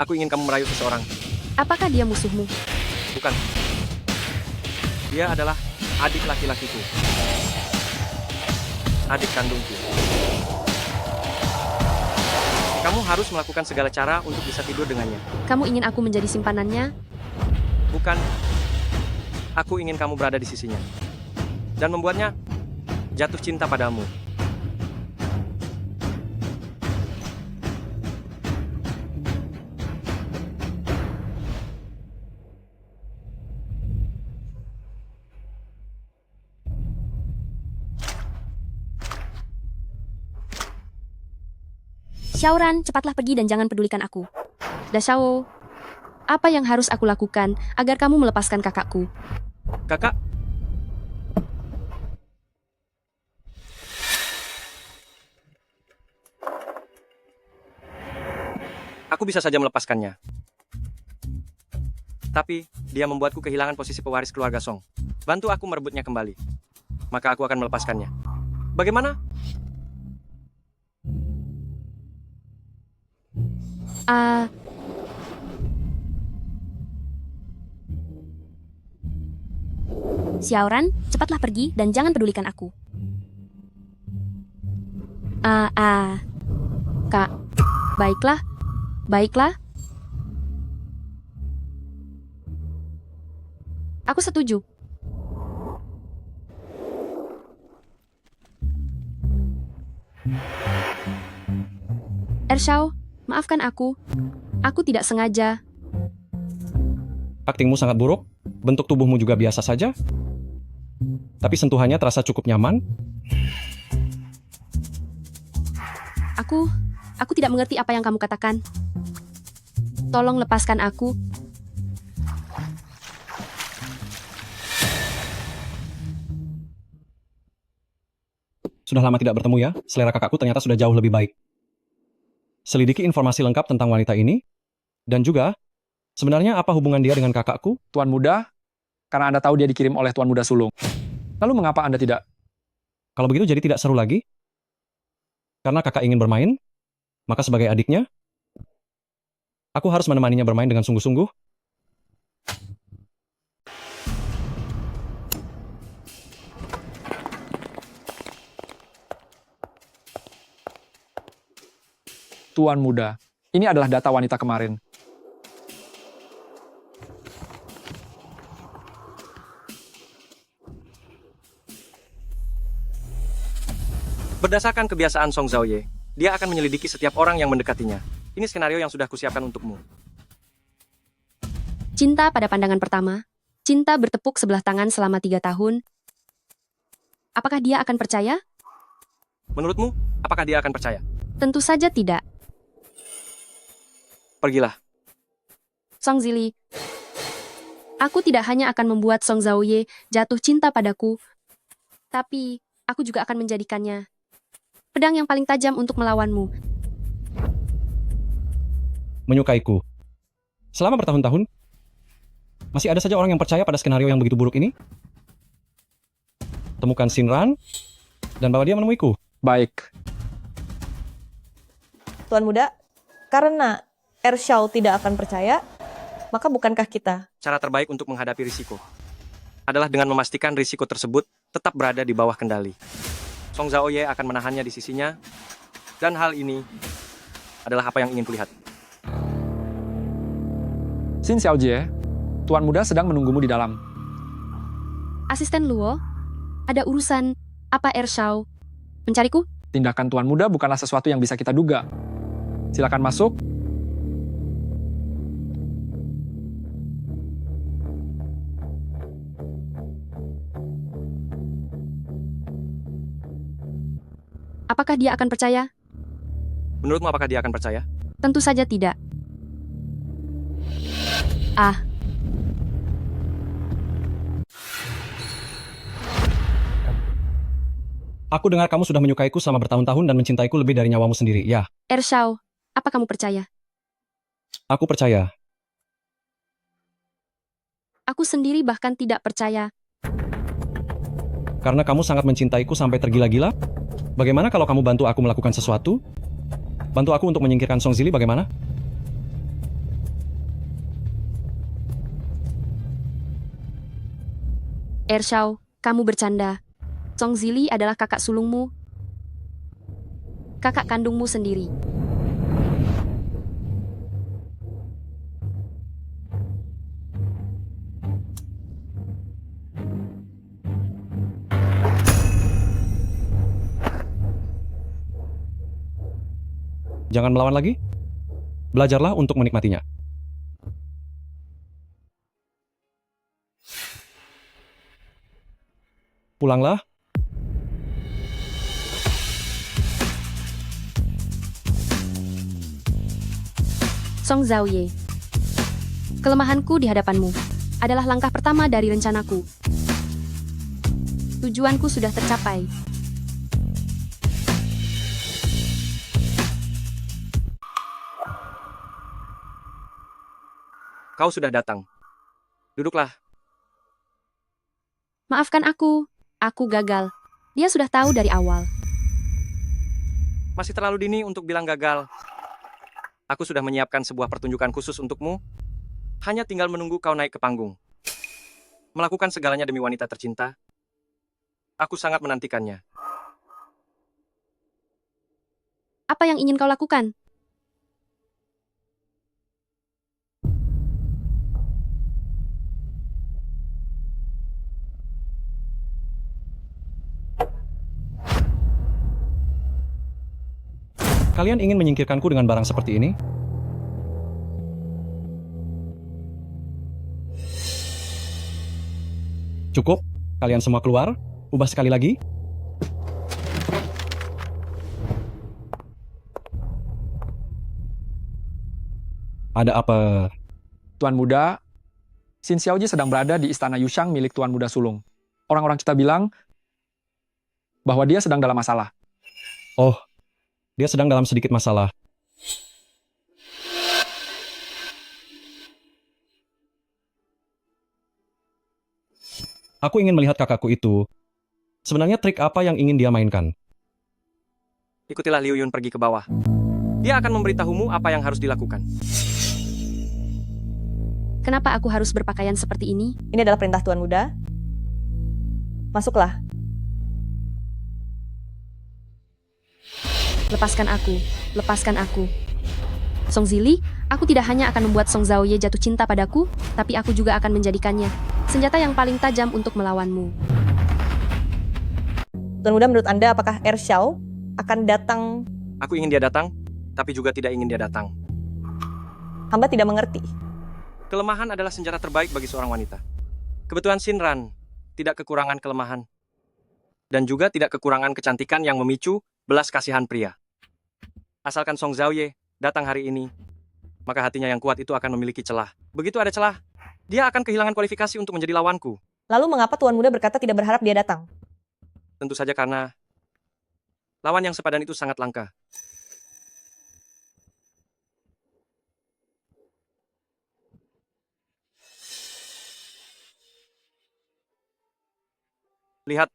Aku ingin kamu merayu seseorang. Apakah dia musuhmu? Bukan. Dia adalah adik laki-lakiku. Adik kandungku. Kamu harus melakukan segala cara untuk bisa tidur dengannya. Kamu ingin aku menjadi simpanannya? Bukan. Aku ingin kamu berada di sisinya. Dan membuatnya jatuh cinta padamu. Xiaoran, cepatlah pergi dan jangan pedulikan aku. Dashao, apa yang harus aku lakukan agar kamu melepaskan kakakku? Kakak, aku bisa saja melepaskannya. Tapi, dia membuatku kehilangan posisi pewaris keluarga Song. Bantu aku merebutnya kembali. Maka aku akan melepaskannya. Bagaimana? Xiaoran, cepatlah pergi dan jangan pedulikan aku. Kak. Baiklah. Baiklah. Aku setuju. Ershao, maafkan aku. Aku tidak sengaja. Aktingmu sangat buruk, bentuk tubuhmu juga biasa saja. Tapi sentuhannya terasa cukup nyaman. Aku tidak mengerti apa yang kamu katakan. Tolong lepaskan aku. Sudah lama tidak bertemu ya, selera kakakku ternyata sudah jauh lebih baik. Selidiki informasi lengkap tentang wanita ini, dan juga, sebenarnya apa hubungan dia dengan kakakku? Tuan Muda, karena Anda tahu dia dikirim oleh Tuan Muda Sulung. Lalu mengapa Anda tidak? Kalau begitu jadi tidak seru lagi? Karena kakak ingin bermain, maka sebagai adiknya, aku harus menemaninya bermain dengan sungguh-sungguh. Tuan Muda, ini adalah data wanita kemarin. Berdasarkan kebiasaan Song Zhaoye, dia akan menyelidiki setiap orang yang mendekatinya. Ini skenario yang sudah kusiapkan untukmu. Cinta pada pandangan pertama. Cinta bertepuk sebelah tangan selama 3 tahun. Apakah dia akan percaya? Menurutmu, apakah dia akan percaya? Tentu saja tidak. Pergilah. Song Zili. Aku tidak hanya akan membuat Song Zhaoye jatuh cinta padaku, tapi aku juga akan menjadikannya pedang yang paling tajam untuk melawanmu. Menyukaiku. Selama bertahun-tahun, masih ada saja orang yang percaya pada skenario yang begitu buruk ini? Temukan Shinran, dan bawa dia menemuiku. Baik. Tuan Muda, karena Ershao tidak akan percaya, maka bukankah kita? Cara terbaik untuk menghadapi risiko adalah dengan memastikan risiko tersebut tetap berada di bawah kendali. Song Zhaoye akan menahannya di sisinya, dan hal ini adalah apa yang ingin kulihat. Xin Xiaojie, Tuan Muda sedang menunggumu di dalam. Asisten Luo, ada urusan apa Ershao mencariku? Tindakan Tuan Muda bukanlah sesuatu yang bisa kita duga. Silakan masuk. Apakah dia akan percaya? Menurutmu apakah dia akan percaya? Tentu saja tidak. Aku dengar kamu sudah menyukaiku selama bertahun-tahun dan mencintaiku lebih dari nyawamu sendiri, ya. Ershao, apa kamu percaya? Aku percaya. Aku sendiri bahkan tidak percaya. Karena kamu sangat mencintaiku sampai tergila-gila? Bagaimana kalau kamu bantu aku melakukan sesuatu? Bantu aku untuk menyingkirkan Song Zili bagaimana? Ershao, kamu bercanda. Song Zili adalah kakak sulungmu. Kakak kandungmu sendiri. Jangan melawan lagi. Belajarlah untuk menikmatinya. Pulanglah. Song Zaoye. Kelemahanku di hadapanmu adalah langkah pertama dari rencanaku. Tujuanku sudah tercapai. Kau sudah datang. Duduklah. Maafkan aku gagal. Dia sudah tahu dari awal. Masih terlalu dini untuk bilang gagal. Aku sudah menyiapkan sebuah pertunjukan khusus untukmu. Hanya tinggal menunggu kau naik ke panggung. Melakukan segalanya demi wanita tercinta. Aku sangat menantikannya. Apa yang ingin kau lakukan? Kalian ingin menyingkirkanku dengan barang seperti ini? Cukup, kalian semua keluar. Ubah sekali lagi. Ada apa? Tuan Muda, Xin Xiaoji sedang berada di istana Yushang milik Tuan Muda Sulung. Orang-orang kita bilang bahwa dia sedang dalam masalah. Oh, dia sedang dalam sedikit masalah. Aku ingin melihat kakakku itu. Sebenarnya trik apa yang ingin dia mainkan? Ikutilah Liu Yun pergi ke bawah. Dia akan memberitahumu apa yang harus dilakukan. Kenapa aku harus berpakaian seperti ini? Ini adalah perintah Tuan Muda. Masuklah. Lepaskan aku. Lepaskan aku. Song Zili, aku tidak hanya akan membuat Song Zaoye jatuh cinta padaku, tapi aku juga akan menjadikannya senjata yang paling tajam untuk melawanmu. Tuan Muda, menurut Anda apakah Ershao akan datang? Aku ingin dia datang, tapi juga tidak ingin dia datang. Hamba tidak mengerti. Kelemahan adalah senjata terbaik bagi seorang wanita. Kebetulan Shinran tidak kekurangan kelemahan. Dan juga tidak kekurangan kecantikan yang memicu belas kasihan pria. Asalkan Song Zaoye datang hari ini, maka hatinya yang kuat itu akan memiliki celah. Begitu ada celah, dia akan kehilangan kualifikasi untuk menjadi lawanku. Lalu mengapa Tuan Muda berkata tidak berharap dia datang? Tentu saja karena lawan yang sepadan itu sangat langka. Lihat,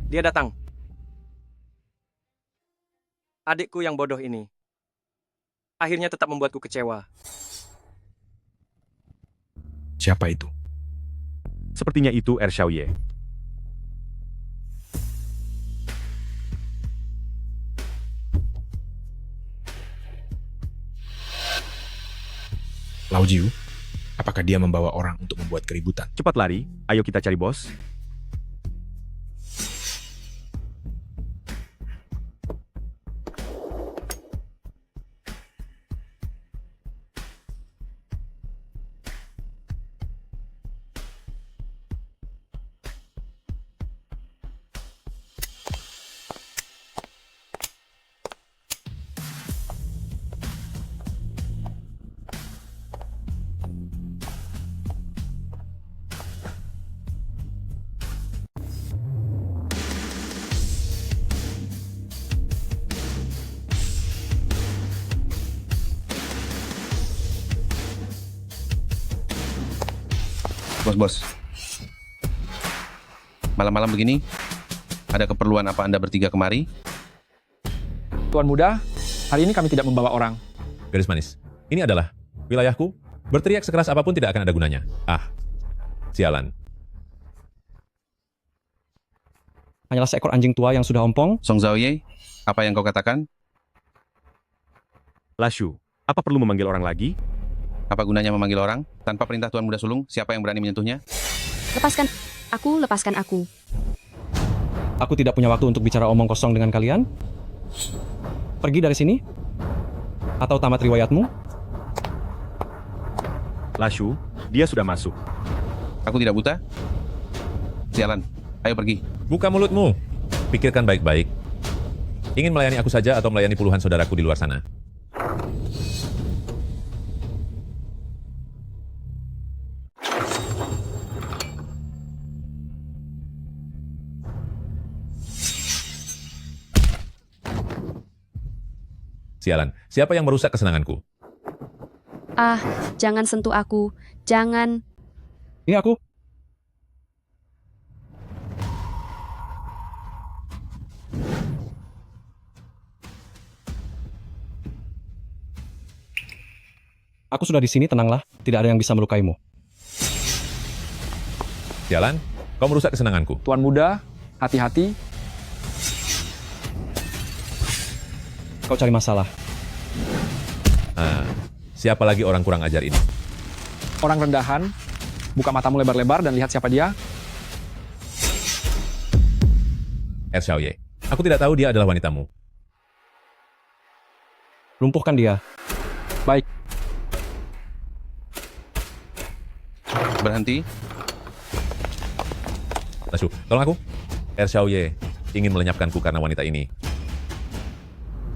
dia datang. Adikku yang bodoh ini akhirnya tetap membuatku kecewa. Siapa itu? Sepertinya itu Ershao-ye. Lao Jiu? Apakah dia membawa orang untuk membuat keributan? Cepat lari, ayo kita cari bos. Bos. Malam-malam begini, ada keperluan apa Anda bertiga kemari? Tuan Muda, hari ini kami tidak membawa orang. Garis manis, ini adalah wilayahku. Berteriak sekeras apapun tidak akan ada gunanya. Ah, sialan. hanyalah seekor anjing tua yang sudah ompong. Song Zhaoye, apa yang kau katakan? Lashu, apa perlu memanggil orang lagi? Apa gunanya memanggil orang? Tanpa perintah Tuan Muda Sulung, siapa yang berani menyentuhnya? Lepaskan aku, lepaskan aku. Aku tidak punya waktu untuk bicara omong kosong dengan kalian. Pergi dari sini. Atau tamat riwayatmu. Lashu, dia sudah masuk. Aku tidak buta? Sialan, ayo pergi. Buka mulutmu. Pikirkan baik-baik. Ingin melayani aku saja atau melayani puluhan saudaraku di luar sana? Sialan, siapa yang merusak kesenanganku? Ah, jangan sentuh aku. Jangan. Ini aku. Aku sudah di sini, tenanglah. Tidak ada yang bisa melukaimu. Sialan, kau merusak kesenanganku. Tuan Muda, hati-hati. Kau cari masalah. Siapa lagi orang kurang ajar ini? Orang rendahan, buka matamu lebar-lebar dan lihat siapa dia. Xiaoye. Aku tidak tahu dia adalah wanitamu. Lumpuhkan dia. Baik, Berhenti. Lashu, tolong aku. Xiaoye ingin melenyapkanku karena wanita ini.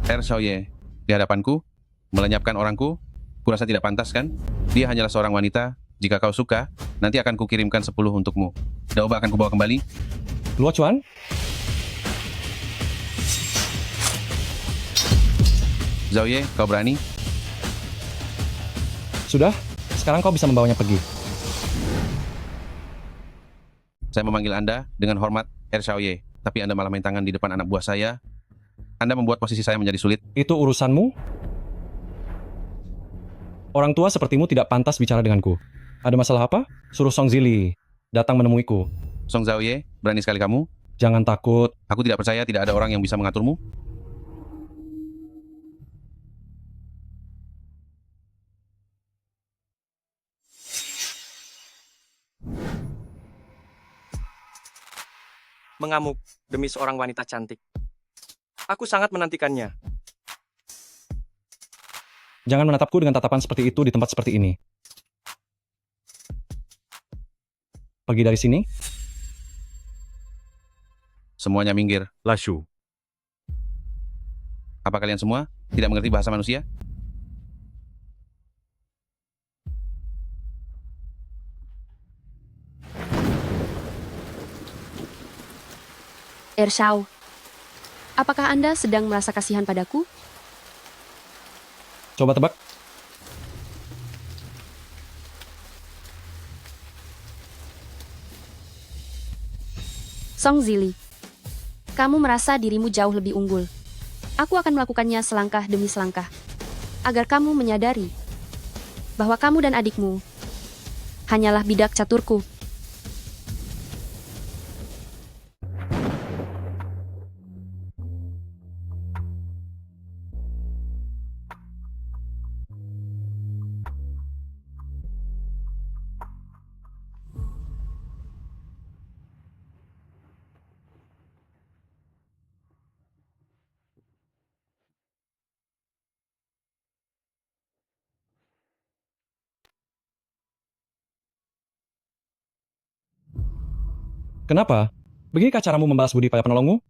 Xiaoye, di hadapanku, melenyapkan orangku, kurasa tidak pantas kan? Dia hanyalah seorang wanita. Jika kau suka, nanti akan kukirimkan 10 untukmu. Daoba akan kubawa kembali. Luo Chuan? Zhaoye, kau berani? Sudah, sekarang kau bisa membawanya pergi. Saya memanggil Anda dengan hormat, Xiaoye. Tapi Anda malah main tangan di depan anak buah saya. Anda membuat posisi saya menjadi sulit. Itu urusanmu? Orang tua sepertimu tidak pantas bicara denganku. Ada masalah apa? Suruh Song Zili datang menemuiku. Song Zhaoye, berani sekali kamu. Jangan takut. Aku tidak percaya tidak ada orang yang bisa mengaturmu. Mengamuk demi seorang wanita cantik. Aku sangat menantikannya. Jangan menatapku dengan tatapan seperti itu di tempat seperti ini. Pergi dari sini. Semuanya minggir. Lashu, Apa kalian semua tidak mengerti bahasa manusia? Ershao, apakah Anda sedang merasa kasihan padaku? Coba tebak. Song Zili, kamu merasa dirimu jauh lebih unggul. Aku akan melakukannya selangkah demi selangkah, agar kamu menyadari bahwa kamu dan adikmu hanyalah bidak caturku. Kenapa? Beginikah caramu membalas budi pada penolongmu?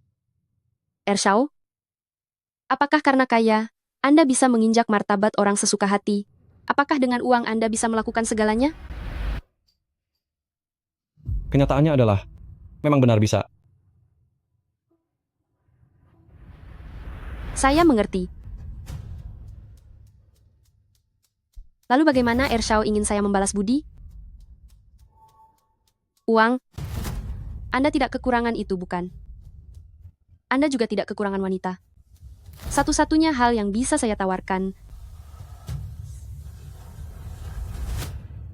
Ershao, apakah karena kaya, Anda bisa menginjak martabat orang sesuka hati? Apakah dengan uang Anda bisa melakukan segalanya? Kenyataannya adalah, memang benar bisa. Saya mengerti. Lalu bagaimana Ershao ingin saya membalas budi? Uang? Anda tidak kekurangan itu, bukan? Anda juga tidak kekurangan wanita. Satu-satunya hal yang bisa saya tawarkan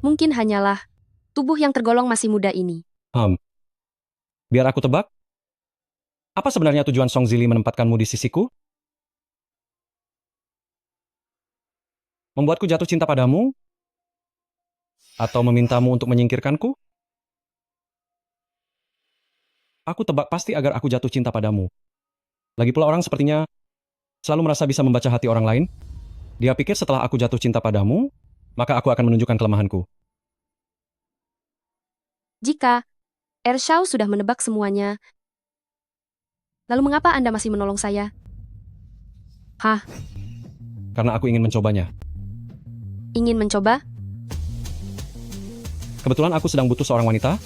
mungkin hanyalah tubuh yang tergolong masih muda ini. Biar aku tebak. Apa sebenarnya tujuan Song Zili menempatkanmu di sisiku? Membuatku jatuh cinta padamu? Atau memintamu untuk menyingkirkanku? Aku tebak pasti agar aku jatuh cinta padamu. Lagi pula orang sepertinya selalu merasa bisa membaca hati orang lain. Dia pikir setelah aku jatuh cinta padamu, maka aku akan menunjukkan kelemahanku. Jika Ershau sudah menebak semuanya, lalu mengapa Anda masih menolong saya? Karena aku ingin mencobanya. Ingin mencoba? Kebetulan aku sedang butuh seorang wanita,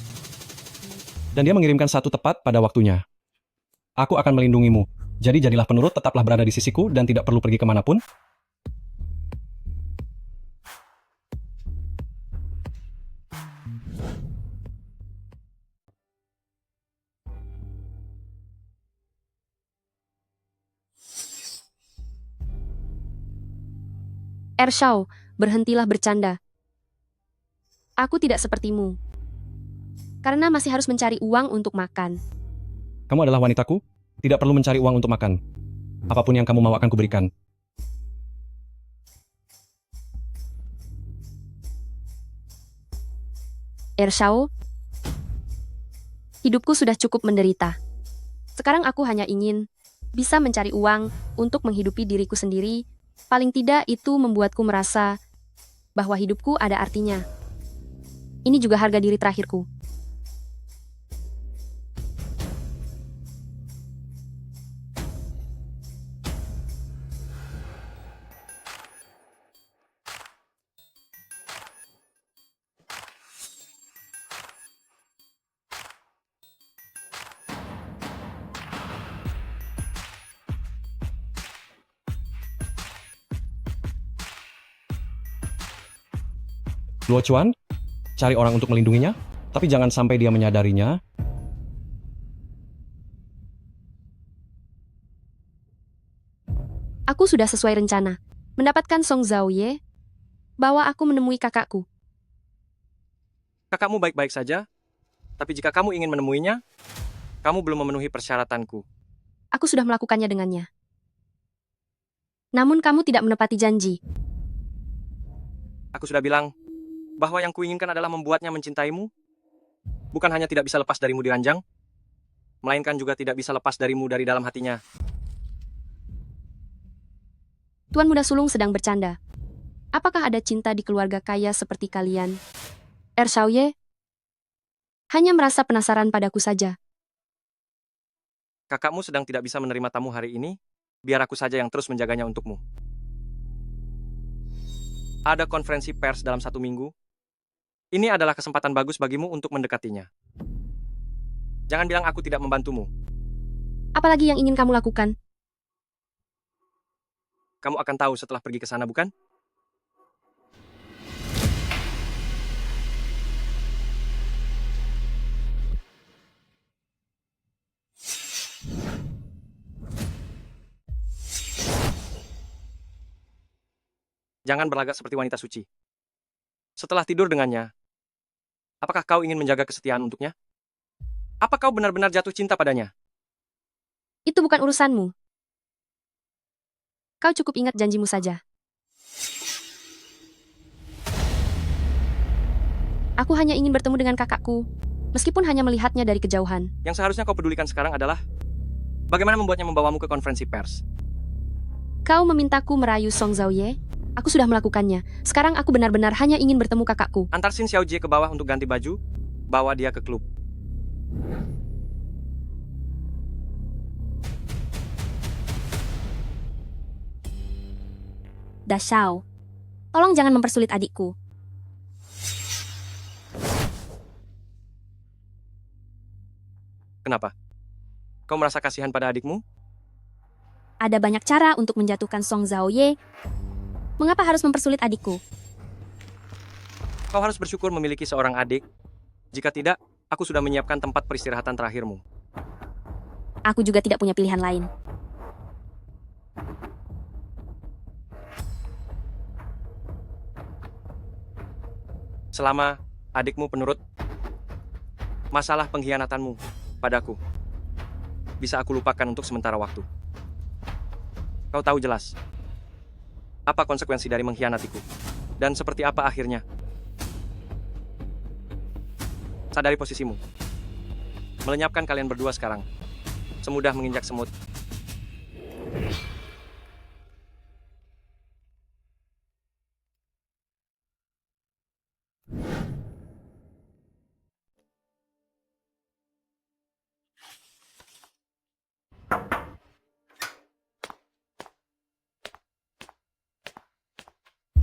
dan dia mengirimkan satu tepat pada waktunya. Aku akan melindungimu. Jadi jadilah penurut, tetaplah berada di sisiku, dan tidak perlu pergi kemanapun. Ershau, berhentilah bercanda. Aku tidak sepertimu. Karena masih harus mencari uang untuk makan. Kamu adalah wanitaku, tidak perlu mencari uang untuk makan. Apapun yang kamu mau akan kuberikan. Ershau, hidupku sudah cukup menderita. Sekarang aku hanya ingin bisa mencari uang untuk menghidupi diriku sendiri. Paling tidak itu membuatku merasa bahwa hidupku ada artinya. Ini juga harga diri terakhirku. Luo Chuan, cari orang untuk melindunginya, tapi jangan sampai dia menyadarinya. Aku sudah sesuai rencana. Mendapatkan Song Zaoye, bahwa aku menemui kakakku. Kakakmu baik-baik saja, tapi jika kamu ingin menemuinya, kamu belum memenuhi persyaratanku. Aku sudah melakukannya dengannya. Namun kamu tidak menepati janji. Aku sudah bilang bahwa yang kuinginkan adalah membuatnya mencintaimu. Bukan hanya tidak bisa lepas darimu di ranjang, melainkan juga tidak bisa lepas darimu dari dalam hatinya. Tuan Muda Sulung sedang bercanda. Apakah ada cinta di keluarga kaya seperti kalian? Ershauye hanya merasa penasaran padaku saja. Kakakmu sedang tidak bisa menerima tamu hari ini, biar aku saja yang terus menjaganya untukmu. Ada konferensi pers dalam 1 minggu. Ini adalah kesempatan bagus bagimu untuk mendekatinya. Jangan bilang aku tidak membantumu. Apalagi yang ingin kamu lakukan? Kamu akan tahu setelah pergi ke sana, bukan? Jangan berlagak seperti wanita suci. Setelah tidur dengannya, apakah kau ingin menjaga kesetiaan untuknya? Apa kau benar-benar jatuh cinta padanya? Itu bukan urusanmu. Kau cukup ingat janjimu saja. Aku hanya ingin bertemu dengan kakakku, meskipun hanya melihatnya dari kejauhan. Yang seharusnya kau pedulikan sekarang adalah bagaimana membuatnya membawamu ke konferensi pers. Kau memintaku merayu Song Zaoye? Aku sudah melakukannya. Sekarang aku benar-benar hanya ingin bertemu kakakku. Antar Xin Xiaojie ke bawah untuk ganti baju, bawa dia ke klub. Dashao, tolong jangan mempersulit adikku. Kenapa? Kau merasa kasihan pada adikmu? Ada banyak cara untuk menjatuhkan Song Zaoye. Mengapa harus mempersulit adikku? Kau harus bersyukur memiliki seorang adik. Jika tidak, aku sudah menyiapkan tempat peristirahatan terakhirmu. Aku juga tidak punya pilihan lain. Selama adikmu penurut, masalah pengkhianatanmu padaku bisa aku lupakan untuk sementara waktu. Kau tahu jelas apa konsekuensi dari mengkhianatiku, dan seperti apa akhirnya. Sadari posisimu. Melenyapkan kalian berdua sekarang, semudah menginjak semut.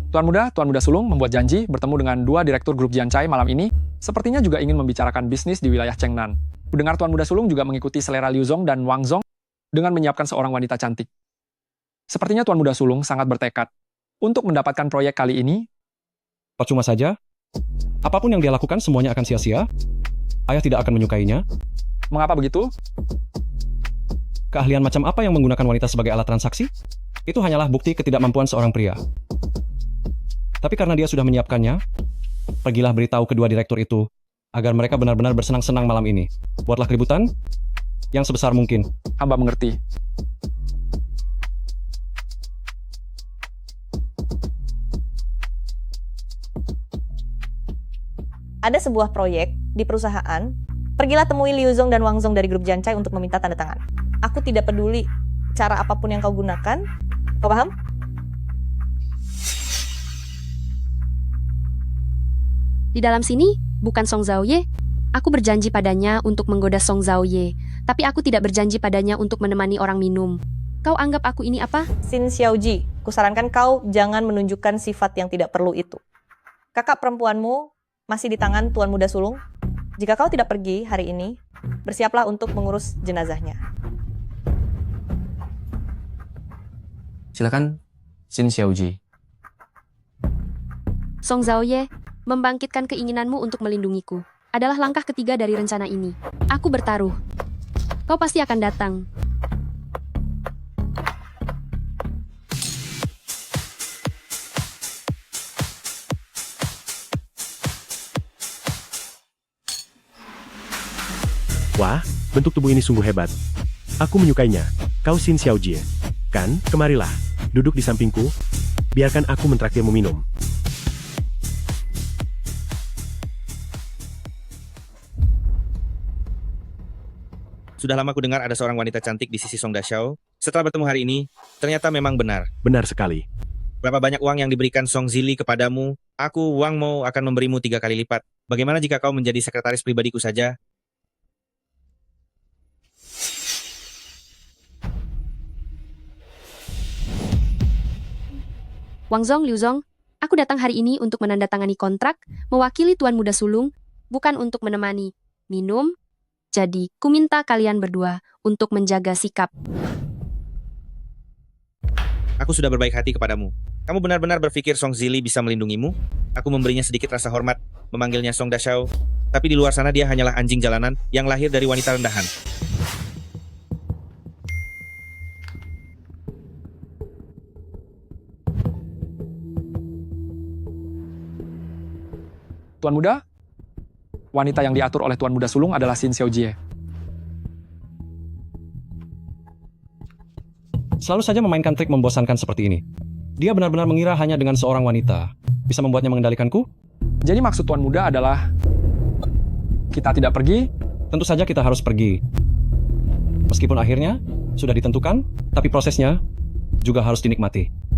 Tuan Muda Sulung membuat janji bertemu dengan dua direktur grup Jiancai malam ini, sepertinya juga ingin membicarakan bisnis di wilayah Chengnan. Kudengar Tuan Muda Sulung juga mengikuti selera Liu Zong dan Wang Zong dengan menyiapkan seorang wanita cantik. Sepertinya Tuan Muda Sulung sangat bertekad untuk mendapatkan proyek kali ini. Percuma saja. Apapun yang dia lakukan semuanya akan sia-sia. Ayah tidak akan menyukainya. Mengapa begitu? Keahlian macam apa yang menggunakan wanita sebagai alat transaksi? Itu hanyalah bukti ketidakmampuan seorang pria. Tapi karena dia sudah menyiapkannya, pergilah beritahu kedua direktur itu agar mereka benar-benar bersenang-senang malam ini. Buatlah keributan yang sebesar mungkin. Hamba mengerti. Ada sebuah proyek di perusahaan. Pergilah temui Liu Zong dan Wang Zong dari grup Jiancai untuk meminta tanda tangan. Aku tidak peduli cara apapun yang kau gunakan. Kau paham? Di dalam sini, bukan Song Zaoye. Aku berjanji padanya untuk menggoda Song Zaoye, tapi aku tidak berjanji padanya untuk menemani orang minum. Kau anggap aku ini apa? Xin Xiaoji, kusarankan kau jangan menunjukkan sifat yang tidak perlu itu. Kakak perempuanmu masih di tangan Tuan Muda Sulung. Jika kau tidak pergi hari ini, bersiaplah untuk mengurus jenazahnya. Silakan, Xin Xiaoji. Song Zaoye, membangkitkan keinginanmu untuk melindungiku adalah langkah ketiga dari rencana ini. Aku bertaruh. Kau pasti akan datang. Wah, bentuk tubuh ini sungguh hebat. Aku menyukainya. Kau Xin Xiaojie. Kan, kemarilah. Duduk di sampingku. Biarkan aku mentraktirmu minum. Sudah lama ku dengar ada seorang wanita cantik di sisi Song Dashao. Setelah bertemu hari ini, ternyata memang benar. Benar sekali. Berapa banyak uang yang diberikan Song Zili kepadamu, aku, Wang Mo, akan memberimu 3 kali lipat. Bagaimana jika kau menjadi sekretaris pribadiku saja? Wang Zong, Liu Zong, aku datang hari ini untuk menandatangani kontrak, mewakili Tuan Muda Sulung, bukan untuk menemani minum. Jadi, ku minta kalian berdua untuk menjaga sikap. Aku sudah berbaik hati kepadamu. Kamu benar-benar berpikir Song Zili bisa melindungimu? Aku memberinya sedikit rasa hormat, memanggilnya Song Dashao. Tapi di luar sana dia hanyalah anjing jalanan yang lahir dari wanita rendahan. Tuan Muda, wanita yang diatur oleh Tuan Muda Sulung adalah Xin Xiaojie. Selalu saja memainkan trik membosankan seperti ini. Dia benar-benar mengira hanya dengan seorang wanita bisa membuatnya mengendalikanku? Jadi maksud Tuan Muda adalah kita tidak pergi? Tentu saja kita harus pergi. Meskipun akhirnya sudah ditentukan, tapi prosesnya juga harus dinikmati.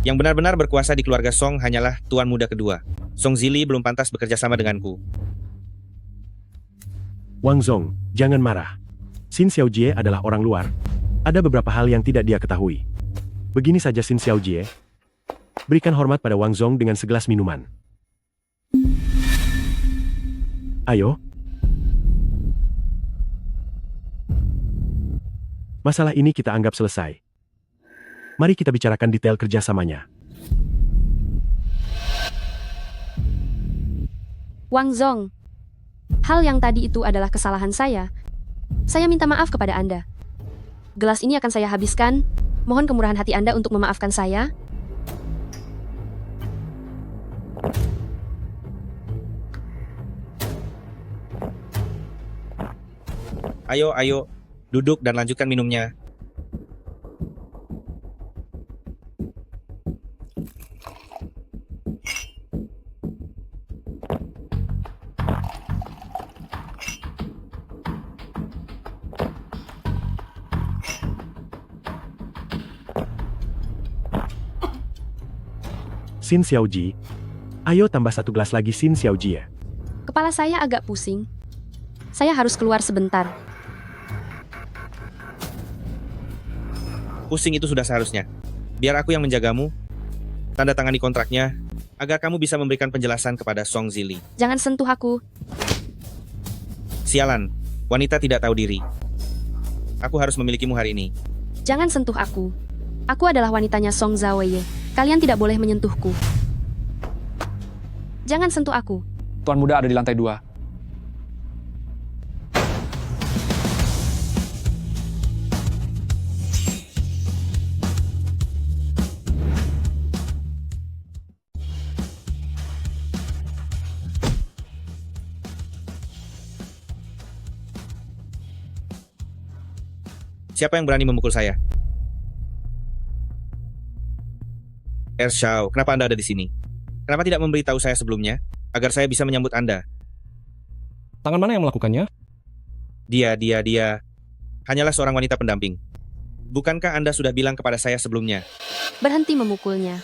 Yang benar-benar berkuasa di keluarga Song hanyalah Tuan Muda kedua. Song Zili belum pantas bekerja sama denganku. Wang Zong, jangan marah. Xin Xiaojie adalah orang luar. Ada beberapa hal yang tidak dia ketahui. Begini saja Xin Xiaojie. Berikan hormat pada Wang Zong dengan segelas minuman. Ayo. Masalah ini kita anggap selesai. Mari kita bicarakan detail kerjasamanya. Wang Zong, hal yang tadi itu adalah kesalahan saya. Saya minta maaf kepada Anda. Gelas ini akan saya habiskan. Mohon kemurahan hati Anda untuk memaafkan saya. Ayo, ayo, duduk dan lanjutkan minumnya. Xin Xiaoji, ayo tambah 1 gelas lagi Xin Xiaoji ya. Kepala saya agak pusing. Saya harus keluar sebentar. Pusing itu sudah seharusnya. Biar aku yang menjagamu. Tanda tangani kontraknya, agar kamu bisa memberikan penjelasan kepada Song Zili. Jangan sentuh aku. Sialan, wanita tidak tahu diri. Aku harus memilikimu hari ini. Jangan sentuh aku. Aku adalah wanitanya Song Zaoye. Kalian tidak boleh menyentuhku. Jangan sentuh aku. Tuan muda ada di lantai 2. Siapa yang berani memukul saya? Ershao, kenapa Anda ada di sini? Kenapa tidak memberitahu saya sebelumnya, agar saya bisa menyambut Anda? Tangan mana yang melakukannya? Dia. Hanyalah seorang wanita pendamping. Bukankah Anda sudah bilang kepada saya sebelumnya? Berhenti memukulnya.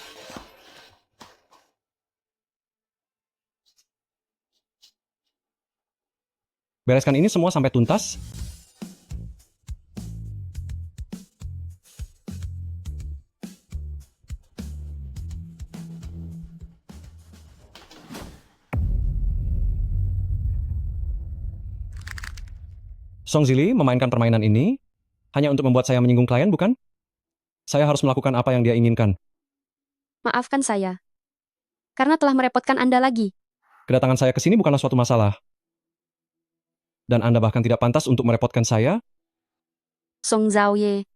Bereskan ini semua sampai tuntas. Song Zili memainkan permainan ini hanya untuk membuat saya menyinggung klien, bukan? Saya harus melakukan apa yang dia inginkan. Maafkan saya. Karena telah merepotkan Anda lagi. Kedatangan saya ke sini bukanlah suatu masalah. Dan Anda bahkan tidak pantas untuk merepotkan saya. Song Zaoye,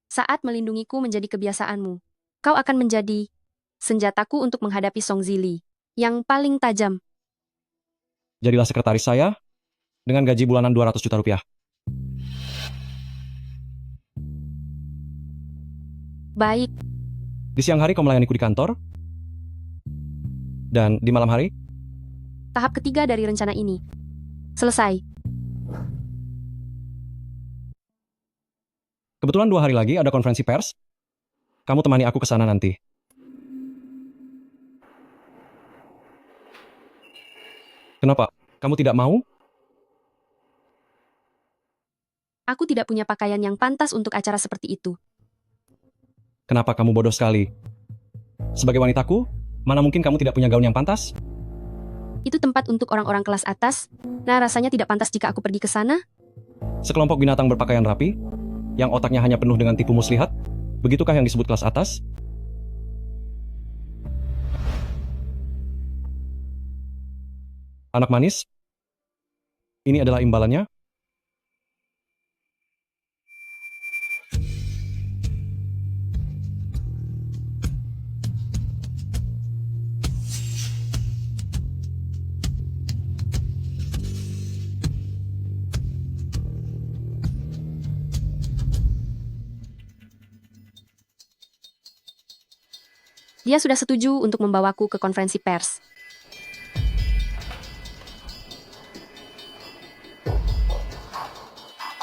saat melindungiku menjadi kebiasaanmu. Kau akan menjadi senjataku untuk menghadapi Song Zili yang paling tajam. Jadilah sekretaris saya dengan gaji bulanan 200 juta rupiah. Baik, Di siang hari kau melayaniku di kantor. Dan di malam hari, tahap ketiga dari rencana ini. Selesai. kebetulan 2 hari lagi ada konferensi pers. Kamu temani aku ke sana nanti. Kenapa? Kamu tidak mau? Aku tidak punya pakaian yang pantas untuk acara seperti itu. Kenapa kamu bodoh sekali? Sebagai wanitaku, mana mungkin kamu tidak punya gaun yang pantas? Itu tempat untuk orang-orang kelas atas. Nah, rasanya tidak pantas jika aku pergi ke sana. Sekelompok binatang berpakaian rapi, yang otaknya hanya penuh dengan tipu muslihat, begitukah yang disebut kelas atas? Anak manis, ini adalah imbalannya. Dia sudah setuju untuk membawaku ke konferensi pers.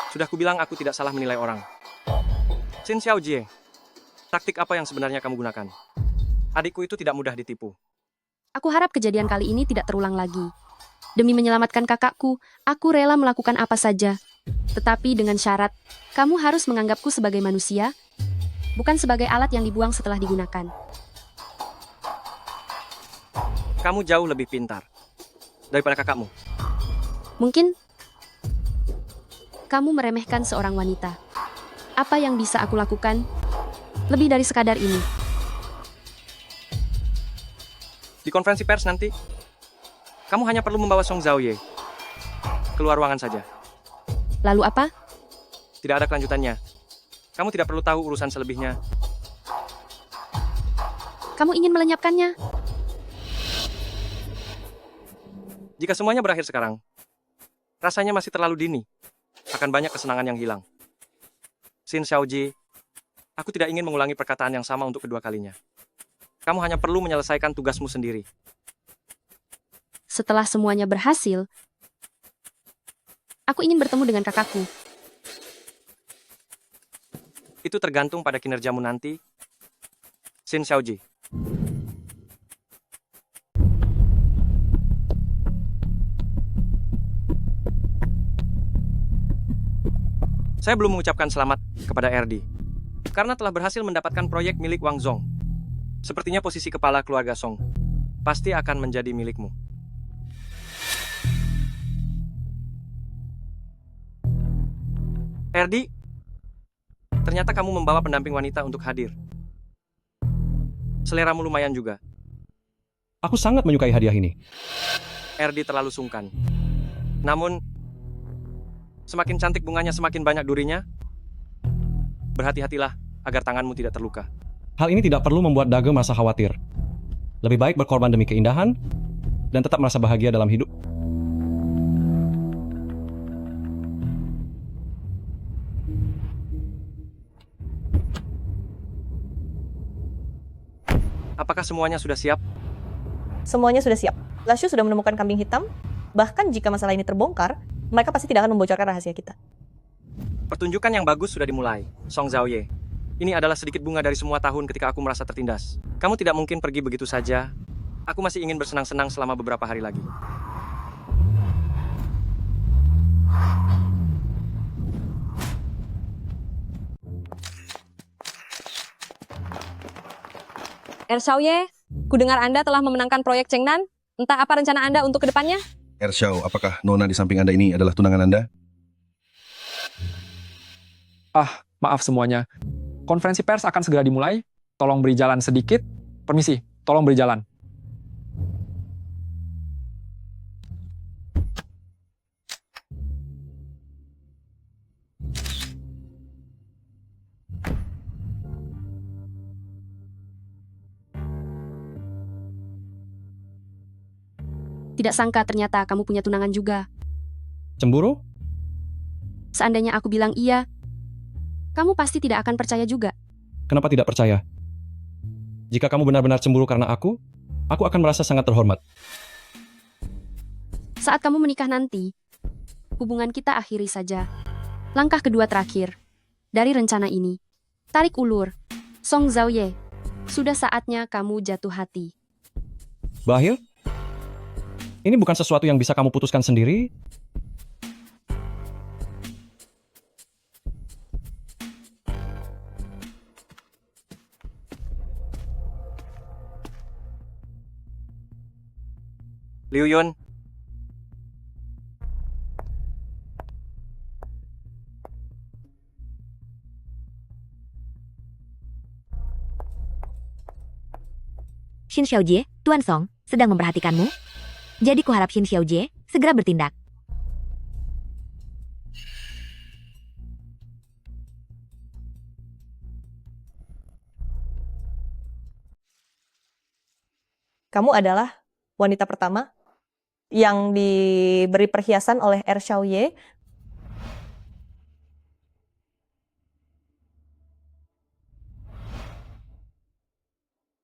Sudah kubilang aku tidak salah menilai orang. Xin Xiaojie, taktik apa yang sebenarnya kamu gunakan? Adikku itu tidak mudah ditipu. Aku harap kejadian kali ini tidak terulang lagi. Demi menyelamatkan kakakku, aku rela melakukan apa saja. Tetapi dengan syarat, kamu harus menganggapku sebagai manusia, bukan sebagai alat yang dibuang setelah digunakan. Kamu jauh lebih pintar daripada kakakmu. Mungkin kamu meremehkan seorang wanita. Apa yang bisa aku lakukan? Lebih dari sekadar ini. Di konferensi pers nanti, kamu hanya perlu membawa Song Zaoye. Keluar ruangan saja. Lalu apa? Tidak ada kelanjutannya. Kamu tidak perlu tahu urusan selebihnya. Kamu ingin melenyapkannya? Jika semuanya berakhir sekarang, rasanya masih terlalu dini. akan banyak kesenangan yang hilang. Xin Xiaoji, aku tidak ingin mengulangi perkataan yang sama untuk kedua kalinya. Kamu hanya perlu menyelesaikan tugasmu sendiri. Setelah semuanya berhasil, aku ingin bertemu dengan kakakku. Itu tergantung pada kinerjamu nanti. Xin Xiaoji. Saya belum mengucapkan selamat kepada RD karena telah berhasil mendapatkan proyek milik Wang Zong. Sepertinya posisi kepala keluarga Song pasti akan menjadi milikmu. RD, ternyata kamu membawa pendamping wanita untuk hadir. Seleramu lumayan juga. Aku sangat menyukai hadiah ini. RD terlalu sungkan. Namun, semakin cantik bunganya, semakin banyak durinya. Berhati-hatilah agar tanganmu tidak terluka. Hal ini tidak perlu membuat Dage merasa khawatir. Lebih baik berkorban demi keindahan dan tetap merasa bahagia dalam hidup. Apakah semuanya sudah siap? Semuanya sudah siap. Lashu sudah menemukan kambing hitam. Bahkan jika masalah ini terbongkar, mereka pasti tidak akan membocorkan rahasia kita. Pertunjukan yang bagus sudah dimulai. Song Zhaoye, ini adalah sedikit bunga dari semua tahun ketika aku merasa tertindas. Kamu tidak mungkin pergi begitu saja. Aku masih ingin bersenang-senang selama beberapa hari lagi. Xiaoye, kudengar Anda telah memenangkan proyek Chengnan. Entah apa rencana Anda untuk kedepannya? Xiao, apakah Nona di samping Anda ini adalah tunangan Anda? Maaf semuanya. Konferensi pers akan segera dimulai. Tolong beri jalan sedikit. Permisi, tolong beri jalan. Tidak sangka ternyata kamu punya tunangan juga. Cemburu? Seandainya aku bilang iya, kamu pasti tidak akan percaya juga. Kenapa tidak percaya? Jika kamu benar-benar cemburu karena aku akan merasa sangat terhormat. Saat kamu menikah nanti, hubungan kita akhiri saja. Langkah kedua terakhir dari rencana ini. Tarik ulur. Song Zhaoye, sudah saatnya kamu jatuh hati. Bahil? Ini bukan sesuatu yang bisa kamu putuskan sendiri. Liu Yun, Xin Xiaojie, Tuan Song, sedang memperhatikanmu. Jadi kuharap Xin Xiaojie segera bertindak. Kamu adalah wanita pertama yang diberi perhiasan oleh Xiaoye.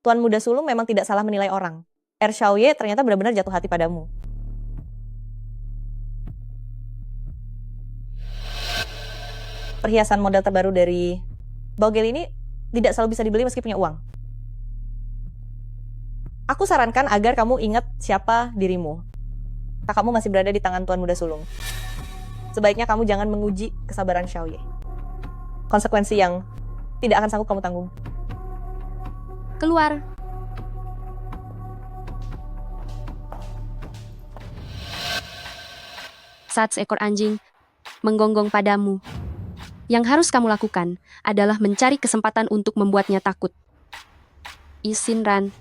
Tuan Muda Sulung memang tidak salah menilai orang. Xiaoye ternyata benar-benar jatuh hati padamu. Perhiasan model terbaru dari Baogel ini tidak selalu bisa dibeli meski punya uang. Aku sarankan agar kamu ingat siapa dirimu. Kakakmu masih berada di tangan Tuan Muda Sulung. Sebaiknya kamu jangan menguji kesabaran Xiaoye. Konsekuensi yang tidak akan sanggup kamu tanggung. Keluar. Saat seekor anjing menggonggong padamu, yang harus kamu lakukan adalah mencari kesempatan untuk membuatnya takut. Isin Ran,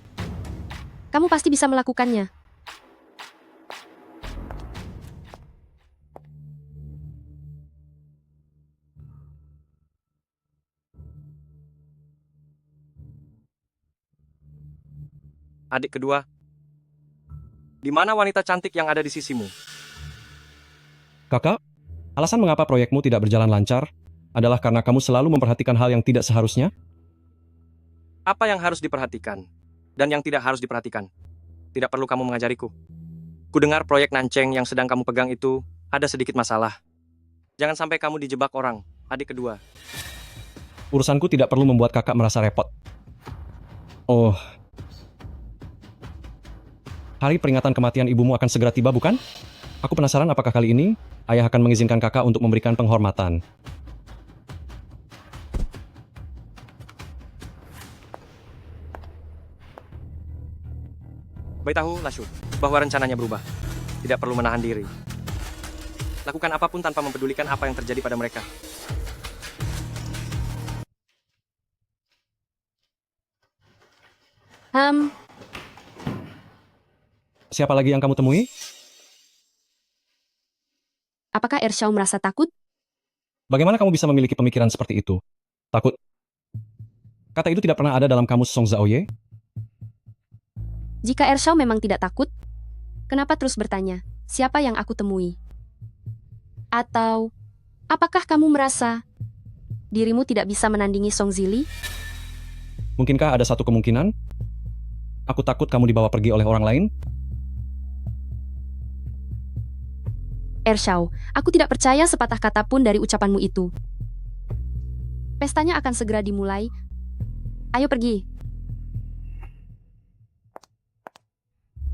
kamu pasti bisa melakukannya. adik kedua, di mana wanita cantik yang ada di sisimu? Kakak, Alasan mengapa proyekmu tidak berjalan lancar adalah karena kamu selalu memperhatikan hal yang tidak seharusnya? Apa yang harus diperhatikan dan yang tidak harus diperhatikan? Tidak perlu kamu mengajariku. Kudengar proyek Nanceng yang sedang kamu pegang itu ada sedikit masalah. Jangan sampai kamu dijebak orang, adik kedua. Urusanku tidak perlu membuat kakak merasa repot. Oh. Hari peringatan kematian ibumu akan segera tiba, bukan? Aku penasaran apakah kali ini ayah akan mengizinkan kakak untuk memberikan penghormatan. Beritahu Lashu bahwa rencananya berubah. Tidak perlu menahan diri. Lakukan apapun tanpa mempedulikan apa yang terjadi pada mereka. Siapa lagi yang kamu temui? Apakah Ershao merasa takut? Bagaimana kamu bisa memiliki pemikiran seperti itu? Takut? Kata itu tidak pernah ada dalam kamus Song Zaoye? Jika Ershao memang tidak takut, kenapa terus bertanya, siapa yang aku temui? Atau, apakah kamu merasa dirimu tidak bisa menandingi Song Zili? Mungkinkah ada satu kemungkinan? Aku takut kamu dibawa pergi oleh orang lain? Ershao, aku tidak percaya sepatah kata pun dari ucapanmu itu. Pestanya akan segera dimulai. Ayo pergi.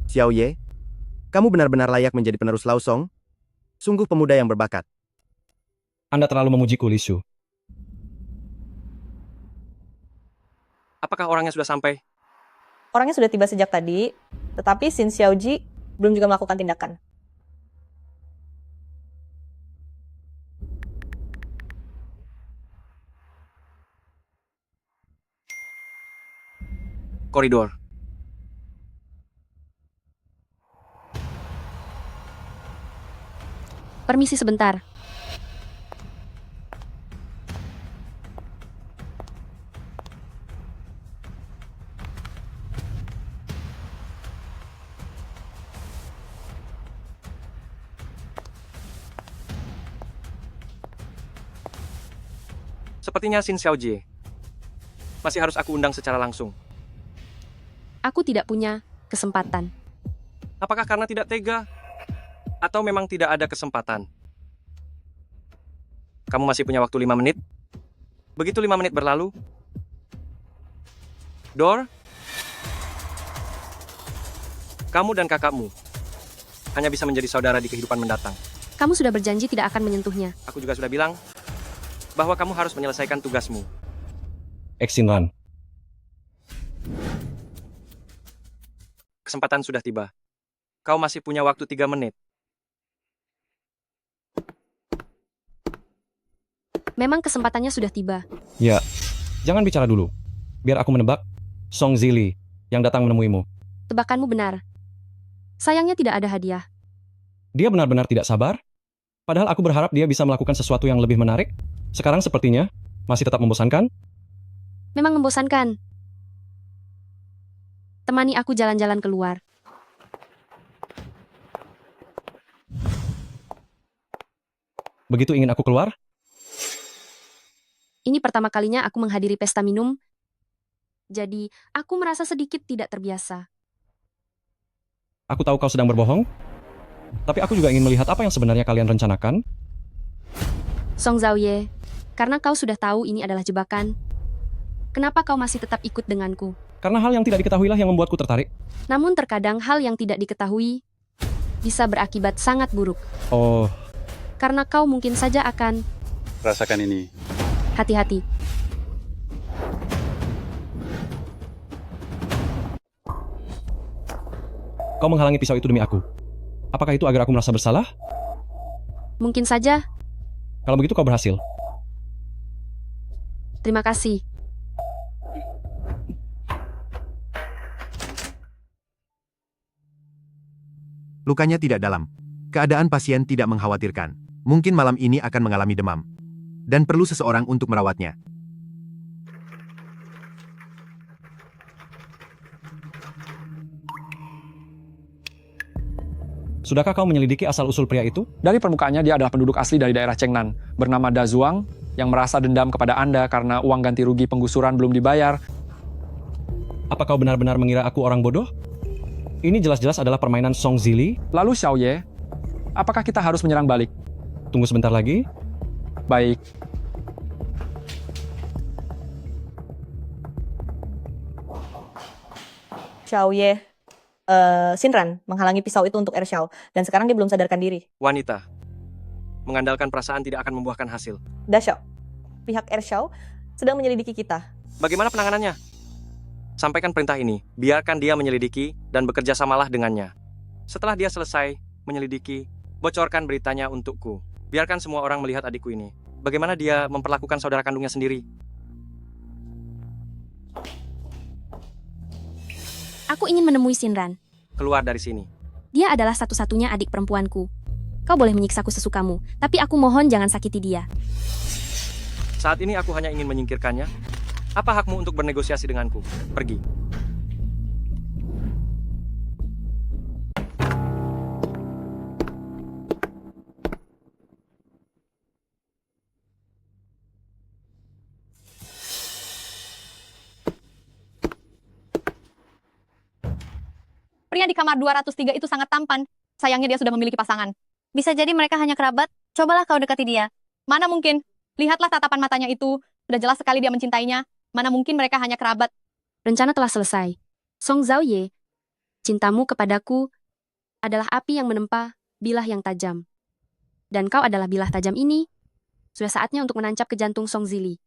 Xiao Ye, kamu benar-benar layak menjadi penerus Lao Song. Sungguh pemuda yang berbakat. Anda terlalu memujiku, Li Shu. Apakah orangnya sudah sampai? Orangnya sudah tiba sejak tadi, tetapi Xin Xiaoji belum juga melakukan tindakan. Koridor. Permisi sebentar. Sepertinya Xin Xiaojie masih harus aku undang secara langsung. Aku tidak punya kesempatan. Apakah karena tidak tega? Atau memang tidak ada kesempatan? Kamu masih punya waktu 5 menit? Begitu 5 menit berlalu, Dor, kamu dan kakakmu hanya bisa menjadi saudara di kehidupan mendatang. Kamu sudah berjanji tidak akan menyentuhnya. Aku juga sudah bilang bahwa kamu harus menyelesaikan tugasmu. Exinran. Kesempatan sudah tiba. Kau masih punya waktu 3 menit. Memang kesempatannya sudah tiba. Ya, jangan bicara dulu. Biar aku menebak, Song Zili yang datang menemuimu. Tebakanmu benar. Sayangnya tidak ada hadiah. Dia benar-benar tidak sabar. Padahal aku berharap dia bisa melakukan sesuatu yang lebih menarik. Sekarang sepertinya masih tetap membosankan. Memang membosankan. Temani aku jalan-jalan keluar. Begitu ingin aku keluar, Ini pertama kalinya aku menghadiri pesta minum. Jadi, aku merasa sedikit tidak terbiasa. aku tahu kau sedang berbohong. Tapi aku juga ingin melihat apa yang sebenarnya kalian rencanakan. Song Zaoye, karena kau sudah tahu ini adalah jebakan, kenapa kau masih tetap ikut denganku? Karena hal yang tidak diketahuilah yang membuatku tertarik. Namun terkadang hal yang tidak diketahui bisa berakibat sangat buruk. Oh, Karena kau mungkin saja akan Rasakan ini. hati-hati. kau menghalangi pisau itu demi aku. Apakah itu agar aku merasa bersalah? Mungkin saja. Kalau begitu kau berhasil. Terima kasih. Lukanya tidak dalam. Keadaan pasien tidak mengkhawatirkan. Mungkin malam ini akan mengalami demam. Dan perlu seseorang untuk merawatnya. Sudahkah kau menyelidiki asal-usul pria itu? Dari permukaannya dia adalah penduduk asli dari daerah Chengnan, bernama Da Zuang, yang merasa dendam kepada Anda karena uang ganti rugi penggusuran belum dibayar. Apa kau benar-benar mengira aku orang bodoh? Ini jelas-jelas adalah permainan Song Zili. Lalu Xiao Ye, apakah kita harus menyerang balik? Tunggu sebentar lagi. Baik. Xiao Ye, Shinran menghalangi pisau itu untuk Xiao dan sekarang dia belum sadarkan diri. Wanita, mengandalkan perasaan tidak akan membuahkan hasil. Da Xiao, pihak Xiao sedang menyelidiki kita. Bagaimana penanganannya? Sampaikan perintah ini, biarkan dia menyelidiki dan bekerja samalah dengannya. Setelah dia selesai menyelidiki, bocorkan beritanya untukku. Biarkan semua orang melihat adikku ini. Bagaimana dia memperlakukan saudara kandungnya sendiri. Aku ingin menemui Shinran. Keluar dari sini. Dia adalah satu-satunya adik perempuanku. Kau boleh menyiksaku sesukamu, tapi aku mohon jangan sakiti dia. Saat ini aku hanya ingin menyingkirkannya. Apa hakmu untuk bernegosiasi denganku? Pergi. Pria di kamar 203 itu sangat tampan. Sayangnya dia sudah memiliki pasangan. Bisa jadi mereka hanya kerabat. Cobalah kau dekati dia. Mana mungkin? Lihatlah tatapan matanya itu. Sudah jelas sekali dia mencintainya. Mana mungkin mereka hanya kerabat? Rencana telah selesai. Song Zaoye, cintamu kepadaku adalah api yang menempa bilah yang tajam. Dan kau adalah bilah tajam ini. Sudah saatnya untuk menancap ke jantung Song Zili.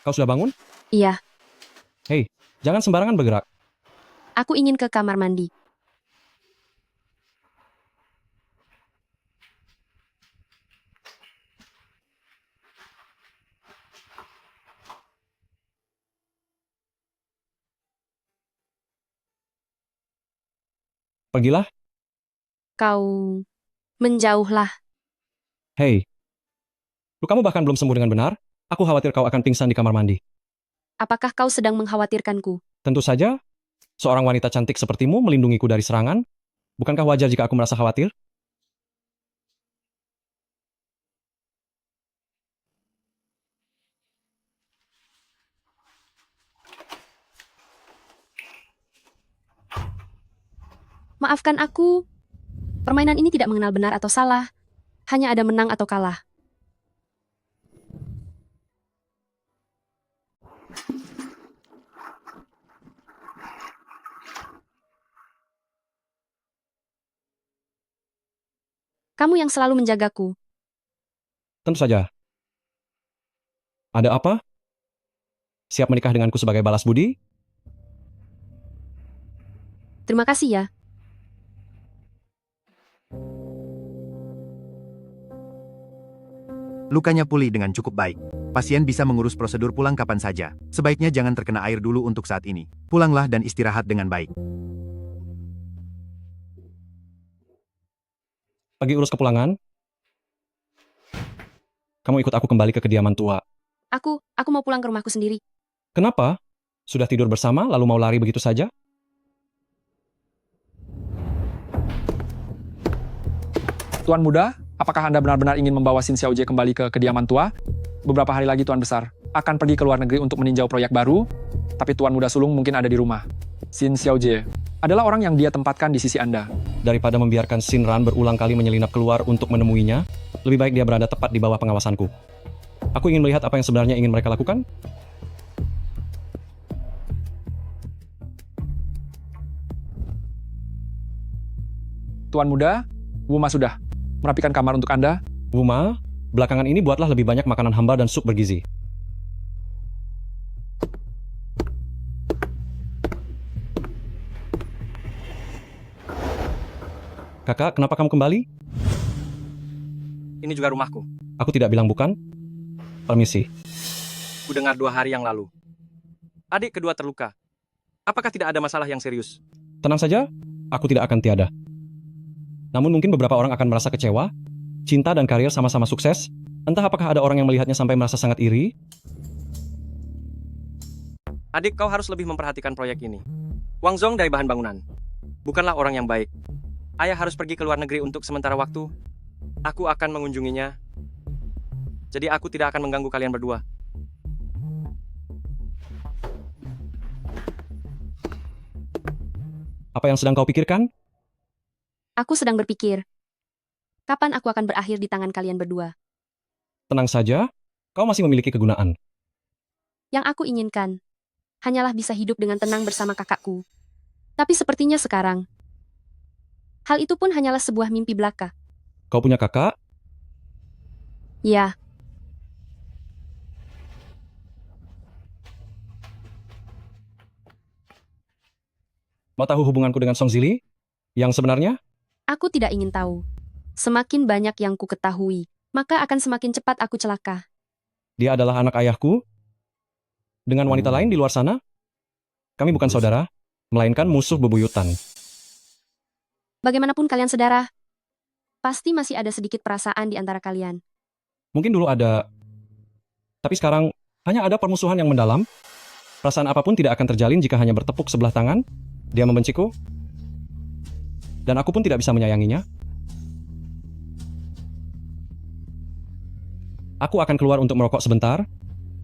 Kau sudah bangun? Iya, Hei, jangan sembarangan bergerak. aku ingin ke kamar mandi. Pergilah. Kau menjauhlah. Hei, lukamu bahkan belum sembuh dengan benar. Aku khawatir kau akan pingsan di kamar mandi. Apakah kau sedang mengkhawatirkanku? Tentu saja, seorang wanita cantik sepertimu melindungiku dari serangan. Bukankah wajar jika aku merasa khawatir? Maafkan aku. Permainan ini tidak mengenal benar atau salah. Hanya ada menang atau kalah. Kamu yang selalu menjagaku. Tentu saja. Ada apa? Siap menikah denganku sebagai balas budi? Terima kasih ya. Lukanya pulih dengan cukup baik. Pasien bisa mengurus prosedur pulang kapan saja. Sebaiknya jangan terkena air dulu untuk saat ini. Pulanglah dan istirahat dengan baik. Pergi urus kepulangan. Kamu ikut aku kembali ke kediaman tua. Aku mau pulang ke rumahku sendiri. Kenapa? Sudah tidur bersama lalu mau lari begitu saja? Tuan Muda, apakah Anda benar-benar ingin membawa Xin Xiaojie kembali ke kediaman tua? Beberapa hari lagi Tuan Besar akan pergi ke luar negeri untuk meninjau proyek baru, tapi Tuan Muda Sulung mungkin ada di rumah. Xin Xiaojie adalah orang yang dia tempatkan di sisi Anda. Daripada membiarkan Shinran berulang kali menyelinap keluar untuk menemuinya, lebih baik dia berada tepat di bawah pengawasanku. Aku ingin melihat apa yang sebenarnya ingin mereka lakukan. Tuan Muda, Wuma sudah merapikan kamar untuk Anda. Wuma, belakangan ini buatlah lebih banyak makanan hamba dan sup bergizi. Kakak, kenapa kamu kembali? Ini juga rumahku. Aku tidak bilang bukan. Permisi. Ku dengar 2 hari yang lalu. Adik kedua terluka. Apakah tidak ada masalah yang serius? Tenang saja, aku tidak akan tiada. Namun mungkin beberapa orang akan merasa kecewa. Cinta dan karir sama-sama sukses, Entah apakah ada orang yang melihatnya sampai merasa sangat iri? Adik, kau harus lebih memperhatikan proyek ini. Wang Zong dari bahan bangunan. Bukanlah orang yang baik. Ayah harus pergi ke luar negeri untuk sementara waktu. Aku akan mengunjunginya. Jadi aku tidak akan mengganggu kalian berdua. Apa yang sedang kau pikirkan? Aku sedang berpikir, kapan aku akan berakhir di tangan kalian berdua? Tenang saja, kau masih memiliki kegunaan. Yang aku inginkan, hanyalah bisa hidup dengan tenang bersama kakakku. Tapi sepertinya sekarang, hal itu pun hanyalah sebuah mimpi belaka. Kau punya kakak? Ya, Mau tahu hubunganku dengan Song Zili? Yang sebenarnya? aku tidak ingin tahu. Semakin banyak yang ku ketahui, maka akan semakin cepat aku celaka. Dia adalah anak ayahku. Dengan wanita lain di luar sana? Kami bukan saudara, melainkan musuh bebuyutan. Bagaimanapun kalian saudara, pasti masih ada sedikit perasaan di antara kalian. Mungkin dulu ada, tapi sekarang hanya ada permusuhan yang mendalam. Perasaan apapun tidak akan terjalin jika hanya bertepuk sebelah tangan. Dia membenciku, dan aku pun tidak bisa menyayanginya. Aku akan keluar untuk merokok sebentar.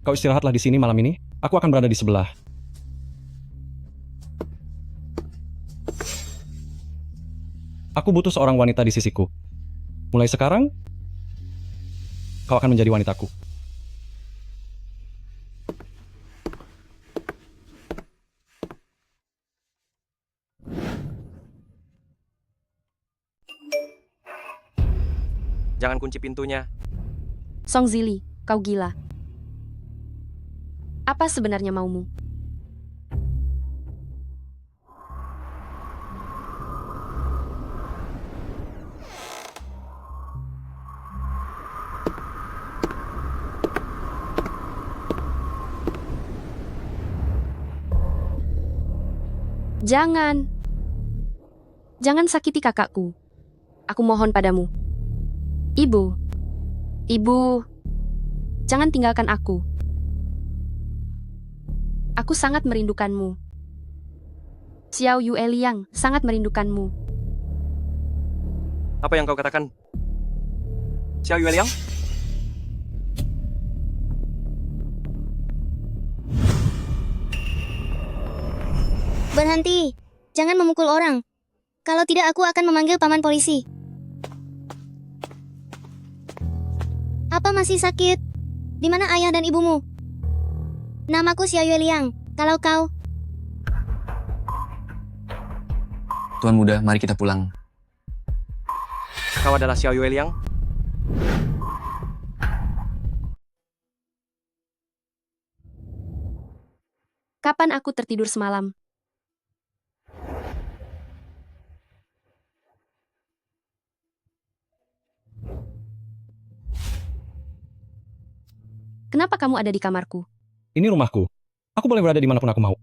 Kau istirahatlah di sini malam ini. Aku akan berada di sebelah. Aku butuh seorang wanita di sisiku. Mulai sekarang, kau akan menjadi wanitaku. Jangan kunci pintunya. Song Zili, kau gila. Apa sebenarnya maumu? Jangan. Jangan sakiti kakakku. Aku mohon padamu. Ibu. Ibu. Jangan tinggalkan aku. Aku sangat merindukanmu. Xiao Yue Liang sangat merindukanmu. Apa yang kau katakan? Xiao Yue Liang? Berhenti. Jangan memukul orang. Kalau tidak aku akan memanggil paman polisi. Apa masih sakit? Di mana ayah dan ibumu? Namaku Xiao Yue Liang. Kalau kau... Tuan muda, mari kita pulang. Kau adalah Xiao Yue Liang? Kapan aku tertidur semalam? Kenapa kamu ada di kamarku? Ini rumahku. Aku boleh berada dimanapun aku mau.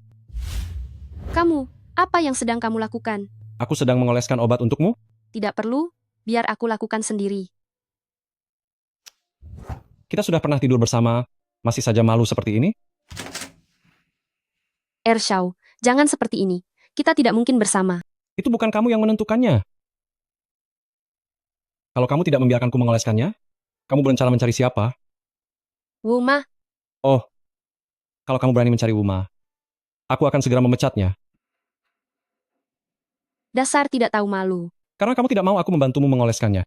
Kamu, apa yang sedang kamu lakukan? Aku sedang mengoleskan obat untukmu. Tidak perlu, biar aku lakukan sendiri. Kita sudah pernah tidur bersama, masih saja malu seperti ini? Ershao, jangan seperti ini. Kita tidak mungkin bersama. Itu bukan kamu yang menentukannya. Kalau kamu tidak membiarkanku mengoleskannya, kamu berencana mencari siapa? Wuma, Oh, kalau kamu berani mencari Wuma, aku akan segera memecatnya. dasar tidak tahu malu. Karena kamu tidak mau aku membantumu mengoleskannya.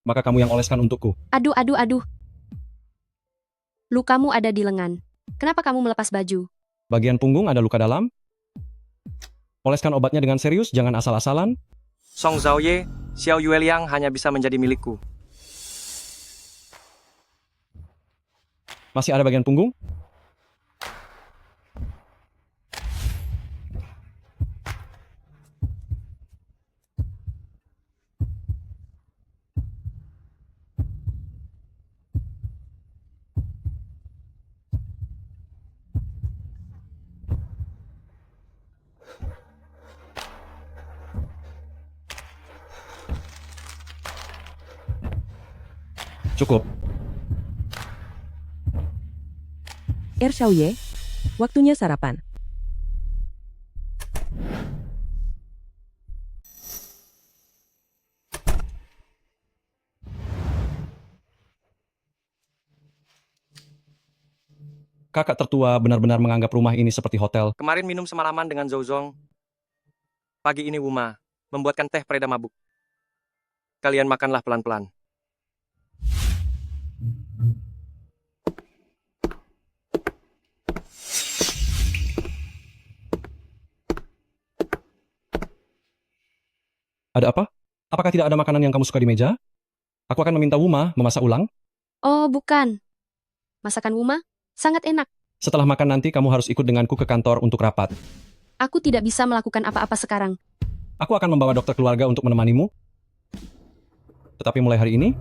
Maka kamu yang oleskan untukku. Aduh, aduh, aduh. Lukamu ada di lengan. Kenapa kamu melepas baju? Bagian punggung ada luka dalam. Oleskan obatnya dengan serius, jangan asal-asalan. Song Zaoye, Xiao Yue Liang hanya bisa menjadi milikku. Masih ada bagian punggung? Cukup. Xiaoye, waktunya sarapan. Kakak tertua benar-benar menganggap rumah ini seperti hotel. Kemarin minum semalaman dengan Zhou. Pagi ini Wuma membuatkan teh pereda mabuk. Kalian makanlah pelan-pelan. Ada apa? Apakah tidak ada makanan yang kamu suka di meja? Aku akan meminta Wuma memasak ulang. Oh, bukan. Masakan Wuma sangat enak. Setelah makan nanti kamu harus ikut denganku ke kantor untuk rapat. Aku tidak bisa melakukan apa-apa sekarang. Aku akan membawa dokter keluarga untuk menemanimu. Tetapi mulai hari ini,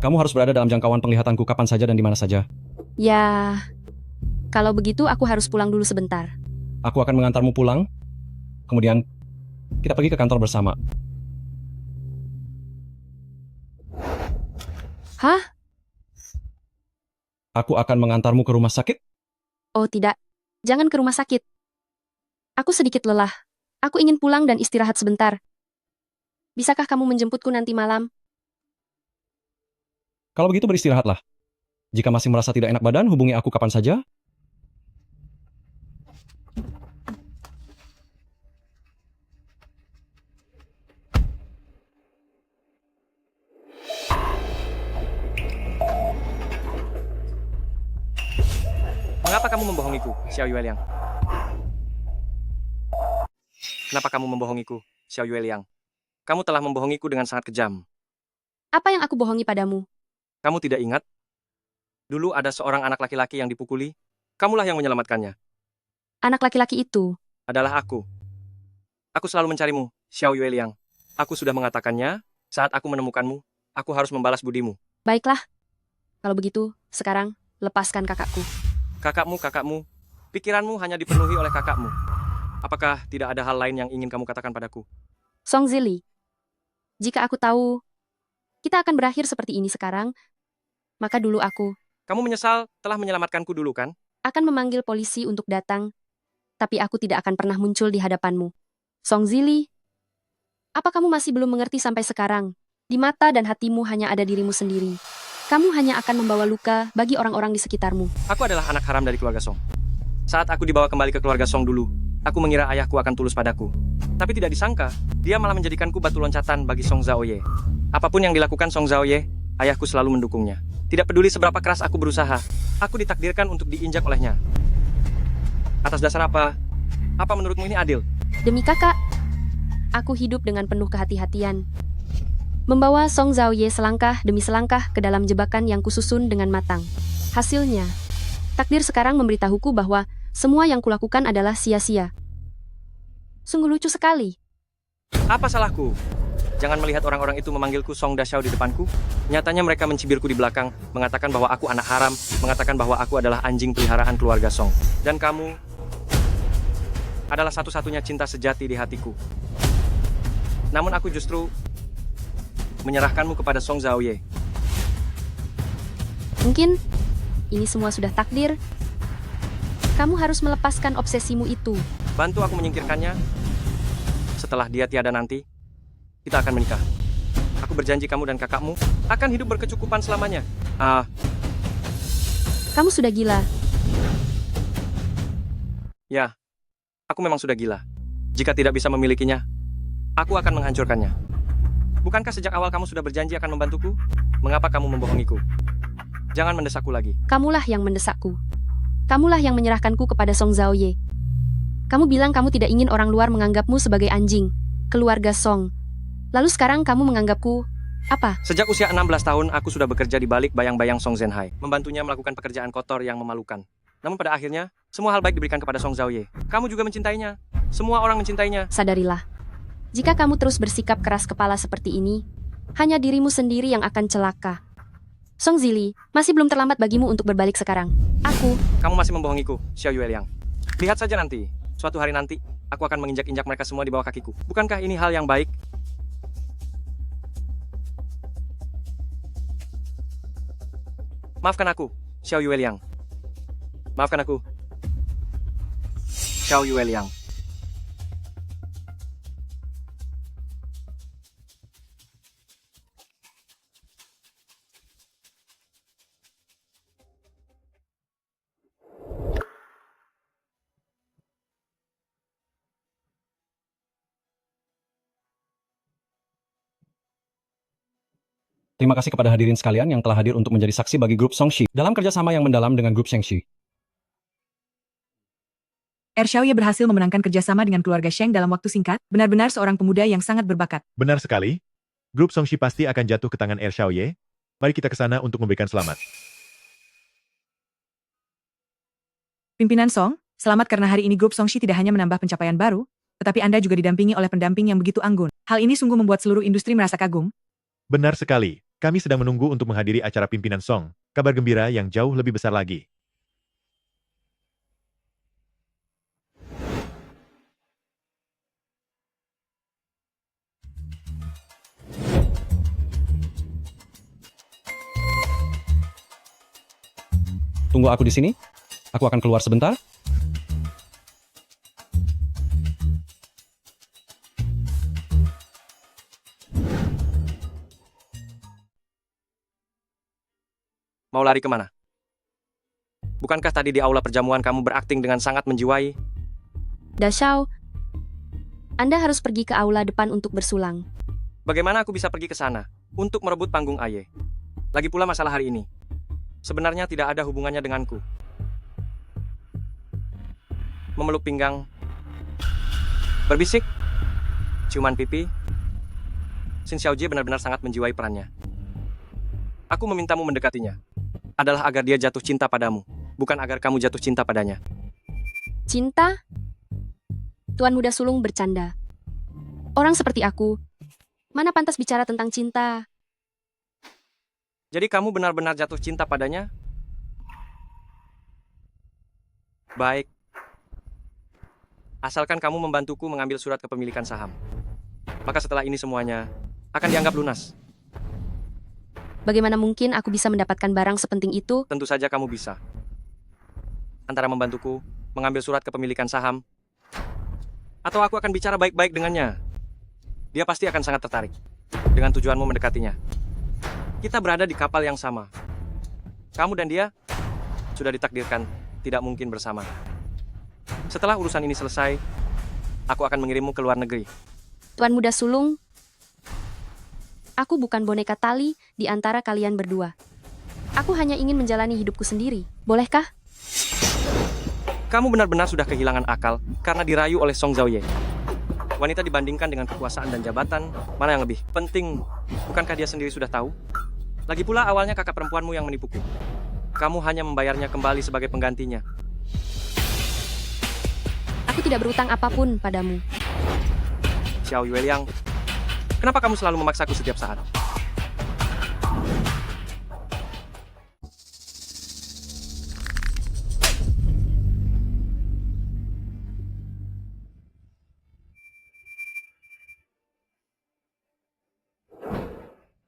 kamu harus berada dalam jangkauan penglihatanku kapan saja dan di mana saja. Ya, kalau begitu aku harus pulang dulu sebentar. Aku akan mengantarmu pulang. Kemudian, kita pergi ke kantor bersama. Hah? Aku akan mengantarmu ke rumah sakit. Oh tidak, jangan ke rumah sakit. Aku sedikit lelah. Aku ingin pulang dan istirahat sebentar. Bisakah kamu menjemputku nanti malam? Kalau begitu beristirahatlah. Jika masih merasa tidak enak badan, hubungi aku kapan saja. Mengapa kamu membohongiku, Xiao Yueliang? Kenapa kamu membohongiku, Xiao Yueliang? Kamu telah membohongiku dengan sangat kejam. Apa yang aku bohongi padamu? Kamu tidak ingat? Dulu ada seorang anak laki-laki yang dipukuli. Kamulah yang menyelamatkannya. Anak laki-laki itu Adalah aku. Aku selalu mencarimu, Xiao Yueliang. Aku sudah mengatakannya, saat aku menemukanmu, aku harus membalas budimu. Baiklah. Kalau begitu, sekarang lepaskan kakakku. Kakakmu, pikiranmu hanya dipenuhi oleh kakakmu. Apakah tidak ada hal lain yang ingin kamu katakan padaku? Song Zili, jika aku tahu kita akan berakhir seperti ini sekarang, maka dulu aku Kamu menyesal telah menyelamatkanku dulu, kan? akan memanggil polisi untuk datang, tapi aku tidak akan pernah muncul di hadapanmu. Song Zili, apa kamu masih belum mengerti sampai sekarang? Di mata dan hatimu hanya ada dirimu sendiri. Kamu hanya akan membawa luka bagi orang-orang di sekitarmu. Aku adalah anak haram dari keluarga Song. Saat aku dibawa kembali ke keluarga Song dulu, aku mengira ayahku akan tulus padaku. Tapi tidak disangka, dia malah menjadikanku batu loncatan bagi Song Zhaoye. Apapun yang dilakukan Song Zhaoye, ayahku selalu mendukungnya. Tidak peduli seberapa keras aku berusaha, aku ditakdirkan untuk diinjak olehnya. Atas dasar apa? Apa menurutmu ini adil? Demi kakak, aku hidup dengan penuh kehati-hatian. Membawa Song Zhaoye selangkah demi selangkah ke dalam jebakan yang kususun dengan matang. Hasilnya, takdir sekarang memberitahuku bahwa semua yang kulakukan adalah sia-sia. Sungguh lucu sekali. Apa salahku? Jangan melihat orang-orang itu memanggilku Song Dashao di depanku. Nyatanya mereka mencibirku di belakang, mengatakan bahwa aku anak haram, mengatakan bahwa aku adalah anjing peliharaan keluarga Song. Dan kamu adalah satu-satunya cinta sejati di hatiku. Namun aku justru menyerahkanmu kepada Song Zhaoye. Mungkin ini semua sudah takdir. Kamu harus melepaskan obsesimu itu. Bantu aku menyingkirkannya. Setelah dia tiada nanti, kita akan menikah. Aku berjanji kamu dan kakakmu akan hidup berkecukupan selamanya. Kamu sudah gila. Ya, aku memang sudah gila. Jika tidak bisa memilikinya, aku akan menghancurkannya. Bukankah sejak awal kamu sudah berjanji akan membantuku? Mengapa kamu membohongiku? Jangan mendesakku lagi. Kamulah yang mendesakku. Kamulah yang menyerahkanku kepada Song Zhaoye. Kamu bilang kamu tidak ingin orang luar menganggapmu sebagai anjing, keluarga Song. Lalu sekarang kamu menganggapku apa? Sejak usia 16 tahun, aku sudah bekerja di balik bayang-bayang Song Zhenhai, membantunya melakukan pekerjaan kotor yang memalukan. Namun pada akhirnya, semua hal baik diberikan kepada Song Zhaoye. Kamu juga mencintainya. Semua orang mencintainya. Sadarilah. Jika kamu terus bersikap keras kepala seperti ini, hanya dirimu sendiri yang akan celaka. Song Zili, masih belum terlambat bagimu untuk berbalik sekarang. Kamu masih membohongiku, Xiao Yueliang. Lihat saja nanti, suatu hari nanti, aku akan menginjak-injak mereka semua di bawah kakiku. Bukankah ini hal yang baik? Maafkan aku, Xiao Yueliang. Maafkan aku, Xiao Yueliang. Terima kasih kepada hadirin sekalian yang telah hadir untuk menjadi saksi bagi grup Songshi dalam kerjasama yang mendalam dengan grup Shengshi. Xiaoye berhasil memenangkan kerjasama dengan keluarga Sheng dalam waktu singkat, benar-benar seorang pemuda yang sangat berbakat. Benar sekali. Grup Songshi pasti akan jatuh ke tangan Xiaoye. Mari kita ke sana untuk memberikan selamat. Pimpinan Song, selamat karena hari ini grup Songshi tidak hanya menambah pencapaian baru, tetapi Anda juga didampingi oleh pendamping yang begitu anggun. Hal ini sungguh membuat seluruh industri merasa kagum. Benar sekali. Kami sedang menunggu untuk menghadiri acara pimpinan Song. Kabar gembira yang jauh lebih besar lagi. Tunggu aku di sini. Aku akan keluar sebentar. Mau lari kemana? Bukankah tadi di aula perjamuan kamu berakting dengan sangat menjiwai? Dashao, Anda harus pergi ke aula depan untuk bersulang. Bagaimana aku bisa pergi ke sana untuk merebut panggung Aye? Lagi pula masalah hari ini sebenarnya tidak ada hubungannya denganku. Memeluk pinggang, berbisik, ciuman pipi. Xin Xiaojie benar-benar sangat menjiwai perannya. Aku memintamu mendekatinya adalah agar dia jatuh cinta padamu, bukan agar kamu jatuh cinta padanya. Cinta? Tuan Muda Sulung bercanda. Orang seperti aku, mana pantas bicara tentang cinta? Jadi kamu benar-benar jatuh cinta padanya? Baik. Asalkan kamu membantuku mengambil surat kepemilikan saham. Maka setelah ini semuanya akan dianggap lunas. Bagaimana mungkin aku bisa mendapatkan barang sepenting itu? Tentu saja kamu bisa. Antara membantuku mengambil surat kepemilikan saham, atau aku akan bicara baik-baik dengannya. Dia pasti akan sangat tertarik dengan tujuanmu mendekatinya. Kita berada di kapal yang sama. Kamu dan dia sudah ditakdirkan tidak mungkin bersama. Setelah urusan ini selesai, aku akan mengirimmu ke luar negeri. Tuan Muda Sulung, aku bukan boneka tali di antara kalian berdua. Aku hanya ingin menjalani hidupku sendiri. Bolehkah? Kamu benar-benar sudah kehilangan akal karena dirayu oleh Song Zhaoye. Wanita dibandingkan dengan kekuasaan dan jabatan, mana yang lebih penting? Bukankah dia sendiri sudah tahu? Lagi pula awalnya kakak perempuanmu yang menipuku. Kamu hanya membayarnya kembali sebagai penggantinya. Aku tidak berutang apapun padamu. Xiao Yueliang, kenapa kamu selalu memaksaku setiap saat?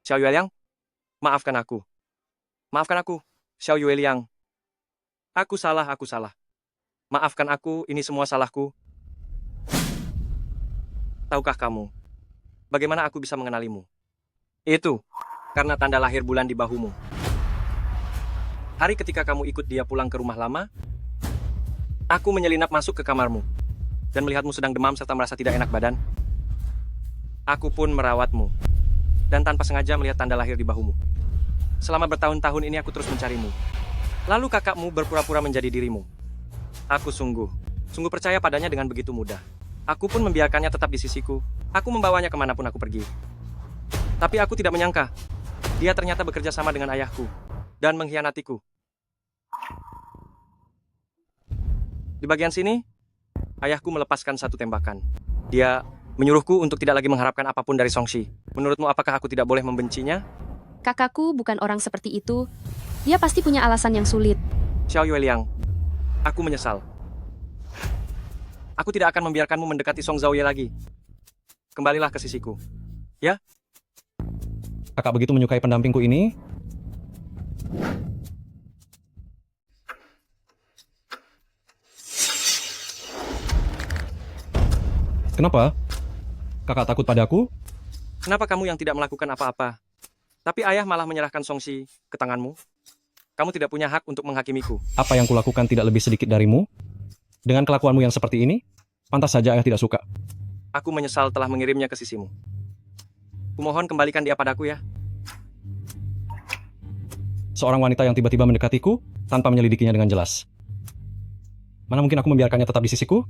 Xiao Yueliang, maafkan aku. Maafkan aku, Xiao Yueliang. Aku salah. Maafkan aku, ini semua salahku. Tahukah kamu, bagaimana aku bisa mengenalimu? Itu karena tanda lahir bulan di bahumu. Hari ketika kamu ikut dia pulang ke rumah lama, aku menyelinap masuk ke kamarmu dan melihatmu sedang demam serta merasa tidak enak badan. Aku pun merawatmu dan tanpa sengaja melihat tanda lahir di bahumu. Selama bertahun-tahun ini aku terus mencarimu. Lalu kakakmu berpura-pura menjadi dirimu. Aku sungguh percaya padanya dengan begitu mudah. Aku pun membiarkannya tetap di sisiku. Aku membawanya kemanapun aku pergi. Tapi aku tidak menyangka, dia ternyata bekerja sama dengan ayahku dan mengkhianatiku. Di bagian sini, ayahku melepaskan satu tembakan. Dia menyuruhku untuk tidak lagi mengharapkan apapun dari Songshi. Menurutmu apakah aku tidak boleh membencinya? Kakakku bukan orang seperti itu. Dia pasti punya alasan yang sulit. Xiao Yueliang, aku menyesal. Aku tidak akan membiarkanmu mendekati Song Zhaoye lagi. Kembalilah ke sisiku. Ya? Kakak begitu menyukai pendampingku ini. Kenapa? Kakak takut padaku? Kenapa kamu yang tidak melakukan apa-apa? Tapi ayah malah menyerahkan Songxi ke tanganmu? Kamu tidak punya hak untuk menghakimiku. Apa yang kulakukan tidak lebih sedikit darimu? Dengan kelakuanmu yang seperti ini, pantas saja ayah tidak suka. Aku menyesal telah mengirimnya ke sisimu. Kumohon kembalikan dia padaku ya. Seorang wanita yang tiba-tiba mendekatiku tanpa menyelidikinya dengan jelas. Mana mungkin aku membiarkannya tetap di sisiku?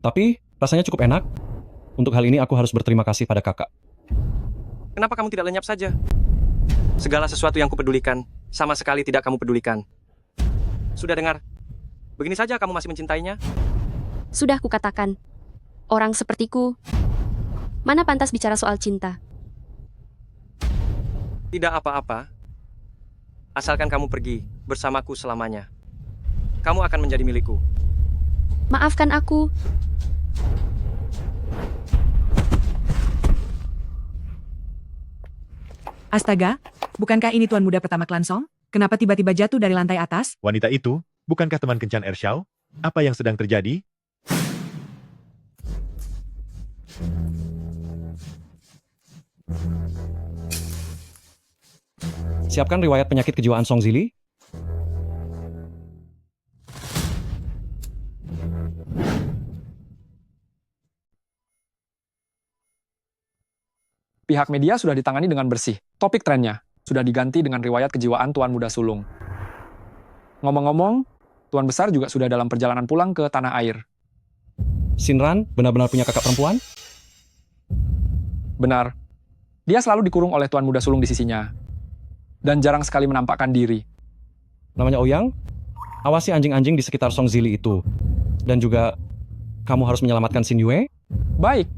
Tapi rasanya cukup enak. Untuk hal ini aku harus berterima kasih pada kakak. Kenapa kamu tidak lenyap saja? Segala sesuatu yang kupedulikan, sama sekali tidak kamu pedulikan. Sudah dengar? Begini saja kamu masih mencintainya? Sudah kukatakan, orang sepertiku, mana pantas bicara soal cinta? Tidak apa-apa. Asalkan kamu pergi bersamaku selamanya. Kamu akan menjadi milikku. Maafkan aku. Astaga, bukankah ini tuan muda pertama klan Song? Kenapa tiba-tiba jatuh dari lantai atas? Wanita itu, bukankah teman kencan Ershao? Apa yang sedang terjadi? Siapkan riwayat penyakit kejiwaan Song Zili. Pihak media sudah ditangani dengan bersih. Topik trennya sudah diganti dengan riwayat kejiwaan Tuan Muda Sulung. Ngomong-ngomong, Tuan Besar juga sudah dalam perjalanan pulang ke tanah air. Shinran benar-benar punya kakak perempuan? Benar. Dia selalu dikurung oleh Tuan Muda Sulung di sisinya. Dan jarang sekali menampakkan diri. Namanya Ouyang? Awasi anjing-anjing di sekitar Song Zili itu. Dan juga, kamu harus menyelamatkan Xin Yue? Baik.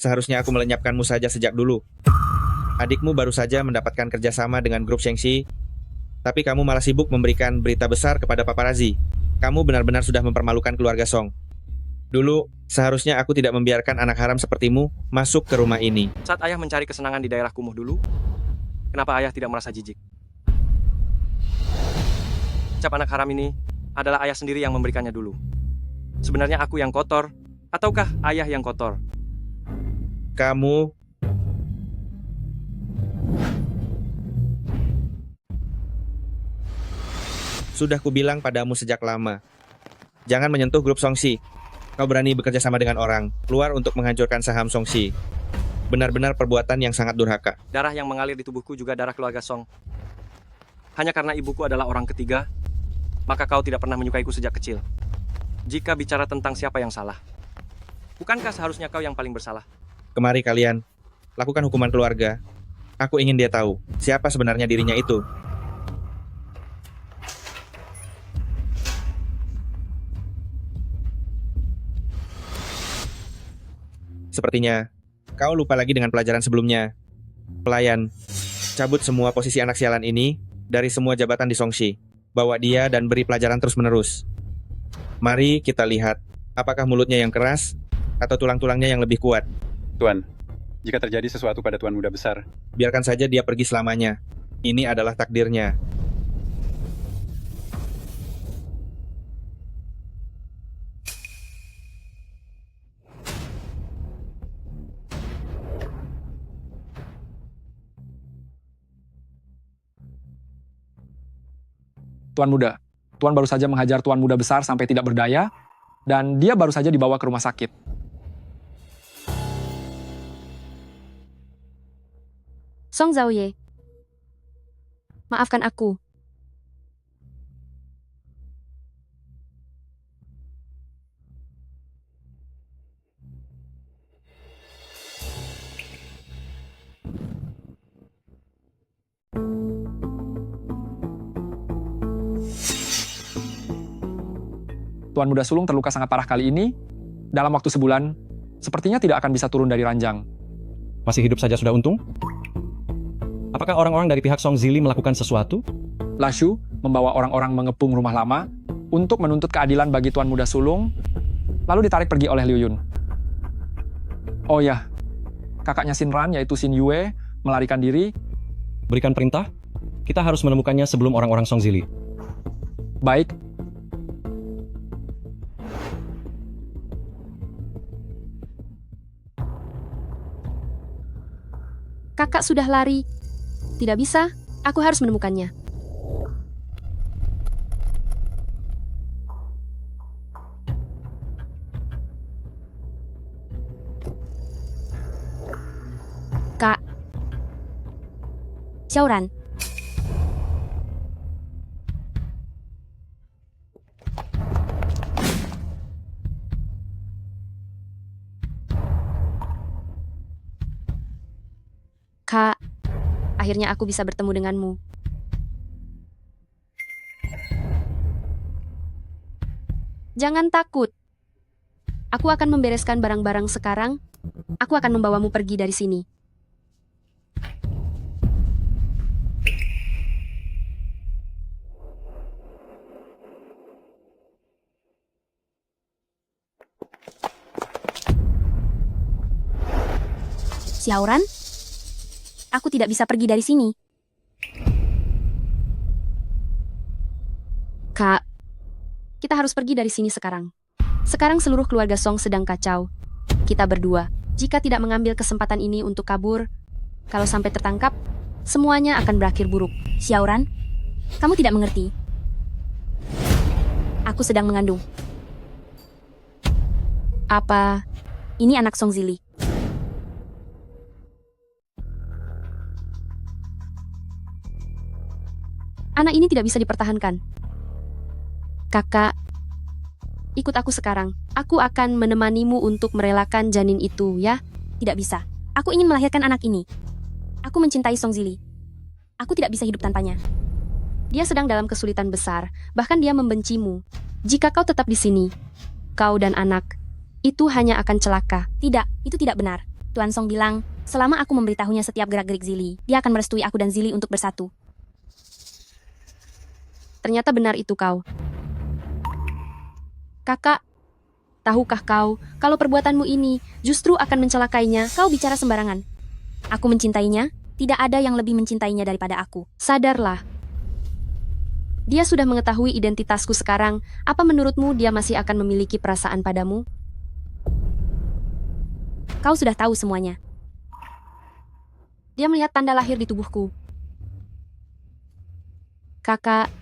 Seharusnya aku melenyapkanmu saja sejak dulu. Adikmu baru saja mendapatkan kerjasama dengan grup Shengxi, tapi kamu malah sibuk memberikan berita besar kepada paparazi. Kamu benar-benar sudah mempermalukan keluarga Song. Dulu, seharusnya aku tidak membiarkan anak haram sepertimu masuk ke rumah ini. Saat ayah mencari kesenangan di daerah kumuh dulu, kenapa ayah tidak merasa jijik? Cap anak haram ini adalah ayah sendiri yang memberikannya dulu. Sebenarnya aku yang kotor, ataukah ayah yang kotor? Kamu... Sudah kubilang padamu sejak lama. Jangan menyentuh grup Songxi. Kau berani bekerja sama dengan orang, keluar untuk menghancurkan saham Songxi. Benar-benar perbuatan yang sangat durhaka. Darah yang mengalir di tubuhku juga darah keluarga Song. Hanya karena ibuku adalah orang ketiga, maka kau tidak pernah menyukaiku sejak kecil. Jika bicara tentang siapa yang salah, bukankah seharusnya kau yang paling bersalah? Kemari kalian, lakukan hukuman keluarga. Aku ingin dia tahu, siapa sebenarnya dirinya itu. Sepertinya, kau lupa lagi dengan pelajaran sebelumnya. Pelayan, cabut semua posisi anak sialan ini dari semua jabatan di Songxi. Bawa dia dan beri pelajaran terus-menerus. Mari kita lihat, apakah mulutnya yang keras atau tulang-tulangnya yang lebih kuat. Tuan, jika terjadi sesuatu pada Tuan Muda Besar, biarkan saja dia pergi selamanya. Ini adalah takdirnya. Tuan Muda, Tuan baru saja menghajar Tuan Muda Besar sampai tidak berdaya, dan dia baru saja dibawa ke rumah sakit. Song Zaoye, maafkan aku. Tuan Muda Sulung terluka sangat parah kali ini. Dalam waktu sebulan, sepertinya tidak akan bisa turun dari ranjang. Masih hidup saja sudah untung? Apakah orang-orang dari pihak Song Zili melakukan sesuatu? Lashu membawa orang-orang mengepung rumah lama untuk menuntut keadilan bagi Tuan Muda Sulung, lalu ditarik pergi oleh Liu Yun. Oh ya, kakaknya Shinran yaitu Shin Yue melarikan diri. Berikan perintah, kita harus menemukannya sebelum orang-orang Song Zili. Baik. Kakak sudah lari. Tidak bisa, aku harus menemukannya. Kak. Xiaoran. Kak, akhirnya aku bisa bertemu denganmu. Jangan takut. Aku akan membereskan barang-barang sekarang. Aku akan membawamu pergi dari sini. Xiaoran? Aku tidak bisa pergi dari sini. Kak, kita harus pergi dari sini sekarang. Sekarang seluruh keluarga Song sedang kacau. Kita berdua, jika tidak mengambil kesempatan ini untuk kabur, kalau sampai tertangkap, semuanya akan berakhir buruk. Xiaoran, kamu tidak mengerti. Aku sedang mengandung. Apa? Ini anak Song Zili. Anak ini tidak bisa dipertahankan. Kakak, ikut aku sekarang. Aku akan menemanimu untuk merelakan janin itu, ya? Tidak bisa. Aku ingin melahirkan anak ini. Aku mencintai Song Zili. Aku tidak bisa hidup tanpanya. Dia sedang dalam kesulitan besar, bahkan dia membencimu. Jika kau tetap di sini, kau dan anak, itu hanya akan celaka. Tidak, itu tidak benar. Tuan Song bilang, selama aku memberitahunya setiap gerak-gerik Zili, dia akan merestui aku dan Zili untuk bersatu. Ternyata benar itu kau. Kakak, tahukah kau, kalau perbuatanmu ini justru akan mencelakainya? Kau bicara sembarangan. Aku mencintainya, tidak ada yang lebih mencintainya daripada aku. Sadarlah. Dia sudah mengetahui identitasku sekarang. Apa menurutmu dia masih akan memiliki perasaan padamu? Kau sudah tahu semuanya. Dia melihat tanda lahir di tubuhku. Kakak,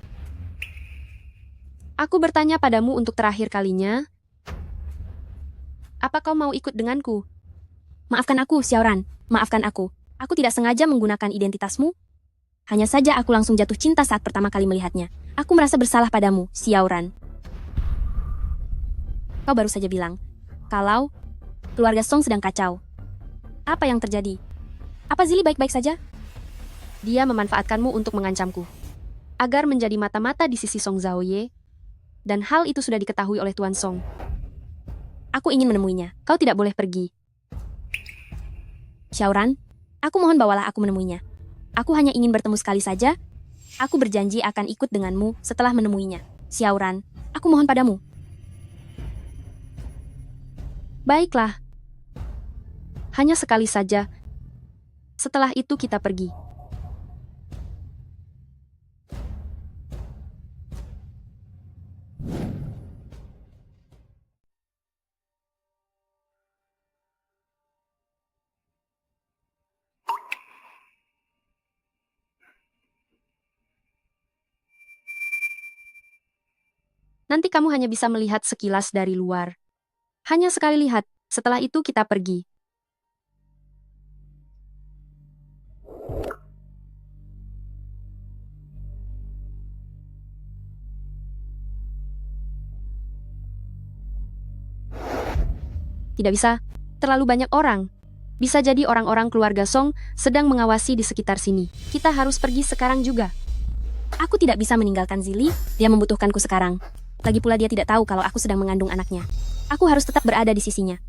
aku bertanya padamu untuk terakhir kalinya. Apa kau mau ikut denganku? Maafkan aku, Xiaoran. Maafkan aku. Aku tidak sengaja menggunakan identitasmu. Hanya saja aku langsung jatuh cinta saat pertama kali melihatnya. Aku merasa bersalah padamu, Xiaoran. Kau baru saja bilang, kalau keluarga Song sedang kacau. Apa yang terjadi? Apa Zili baik-baik saja? Dia memanfaatkanmu untuk mengancamku. Agar menjadi mata-mata di sisi Song Zaoye. Dan hal itu sudah diketahui oleh Tuan Song. Aku ingin menemuinya. Kau tidak boleh pergi. Xiaoran, aku mohon bawalah aku menemuinya. Aku hanya ingin bertemu sekali saja. Aku berjanji akan ikut denganmu setelah menemuinya. Xiaoran, aku mohon padamu. Baiklah. Hanya sekali saja. Setelah itu kita pergi. Nanti kamu hanya bisa melihat sekilas dari luar. Hanya sekali lihat, setelah itu kita pergi. Tidak bisa, terlalu banyak orang. Bisa jadi orang-orang keluarga Song sedang mengawasi di sekitar sini. Kita harus pergi sekarang juga. Aku tidak bisa meninggalkan Zili, dia membutuhkanku sekarang. Lagi pula dia tidak tahu kalau aku sedang mengandung anaknya. Aku harus tetap berada di sisinya.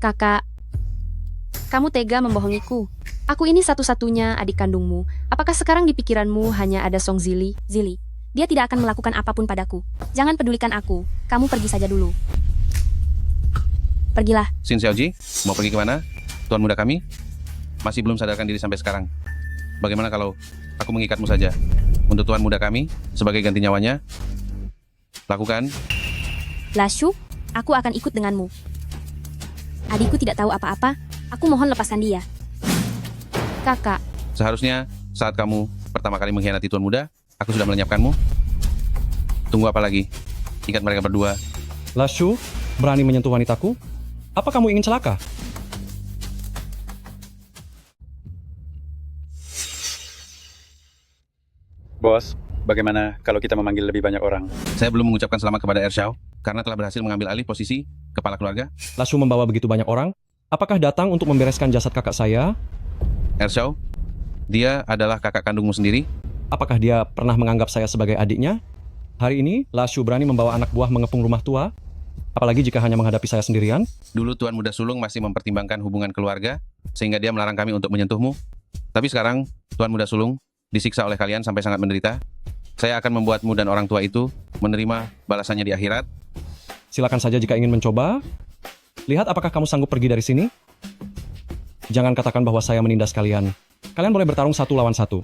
Kakak, kamu tega membohongiku. Aku ini satu-satunya adik kandungmu. Apakah sekarang di pikiranmu hanya ada Song Zili? Zili, dia tidak akan melakukan apapun padaku. Jangan pedulikan aku, kamu pergi saja dulu. Pergilah. Xin Xiaoji, mau pergi kemana? Tuan muda kami masih belum sadarkan diri sampai sekarang. Bagaimana kalau aku mengikatmu saja? Untuk tuan muda kami, sebagai ganti nyawanya, lakukan. Lashu, aku akan ikut denganmu. Adikku tidak tahu apa-apa, aku mohon lepaskan dia. Kakak, Seharusnya saat kamu pertama kali mengkhianati tuan muda, aku sudah melenyapkanmu. Tunggu apa lagi? Ikat mereka berdua. Lashu, berani menyentuh wanitaku? Apa kamu ingin celaka? Bos, bagaimana kalau kita memanggil lebih banyak orang? Saya belum mengucapkan selamat kepada Ershao karena telah berhasil mengambil alih posisi kepala keluarga. Lashu membawa begitu banyak orang? Apakah datang untuk membereskan jasad kakak saya? Ershao, dia adalah kakak kandungmu sendiri. Apakah dia pernah menganggap saya sebagai adiknya? Hari ini, Lashu berani membawa anak buah mengepung rumah tua? Apalagi jika hanya menghadapi saya sendirian? Dulu Tuan Muda Sulung masih mempertimbangkan hubungan keluarga, sehingga dia melarang kami untuk menyentuhmu. Tapi sekarang, Tuan Muda Sulung disiksa oleh kalian sampai sangat menderita. Saya akan membuatmu dan orang tua itu menerima balasannya di akhirat. Silakan saja jika ingin mencoba. Lihat apakah kamu sanggup pergi dari sini? Jangan katakan bahwa saya menindas kalian. Kalian boleh bertarung 1 lawan 1.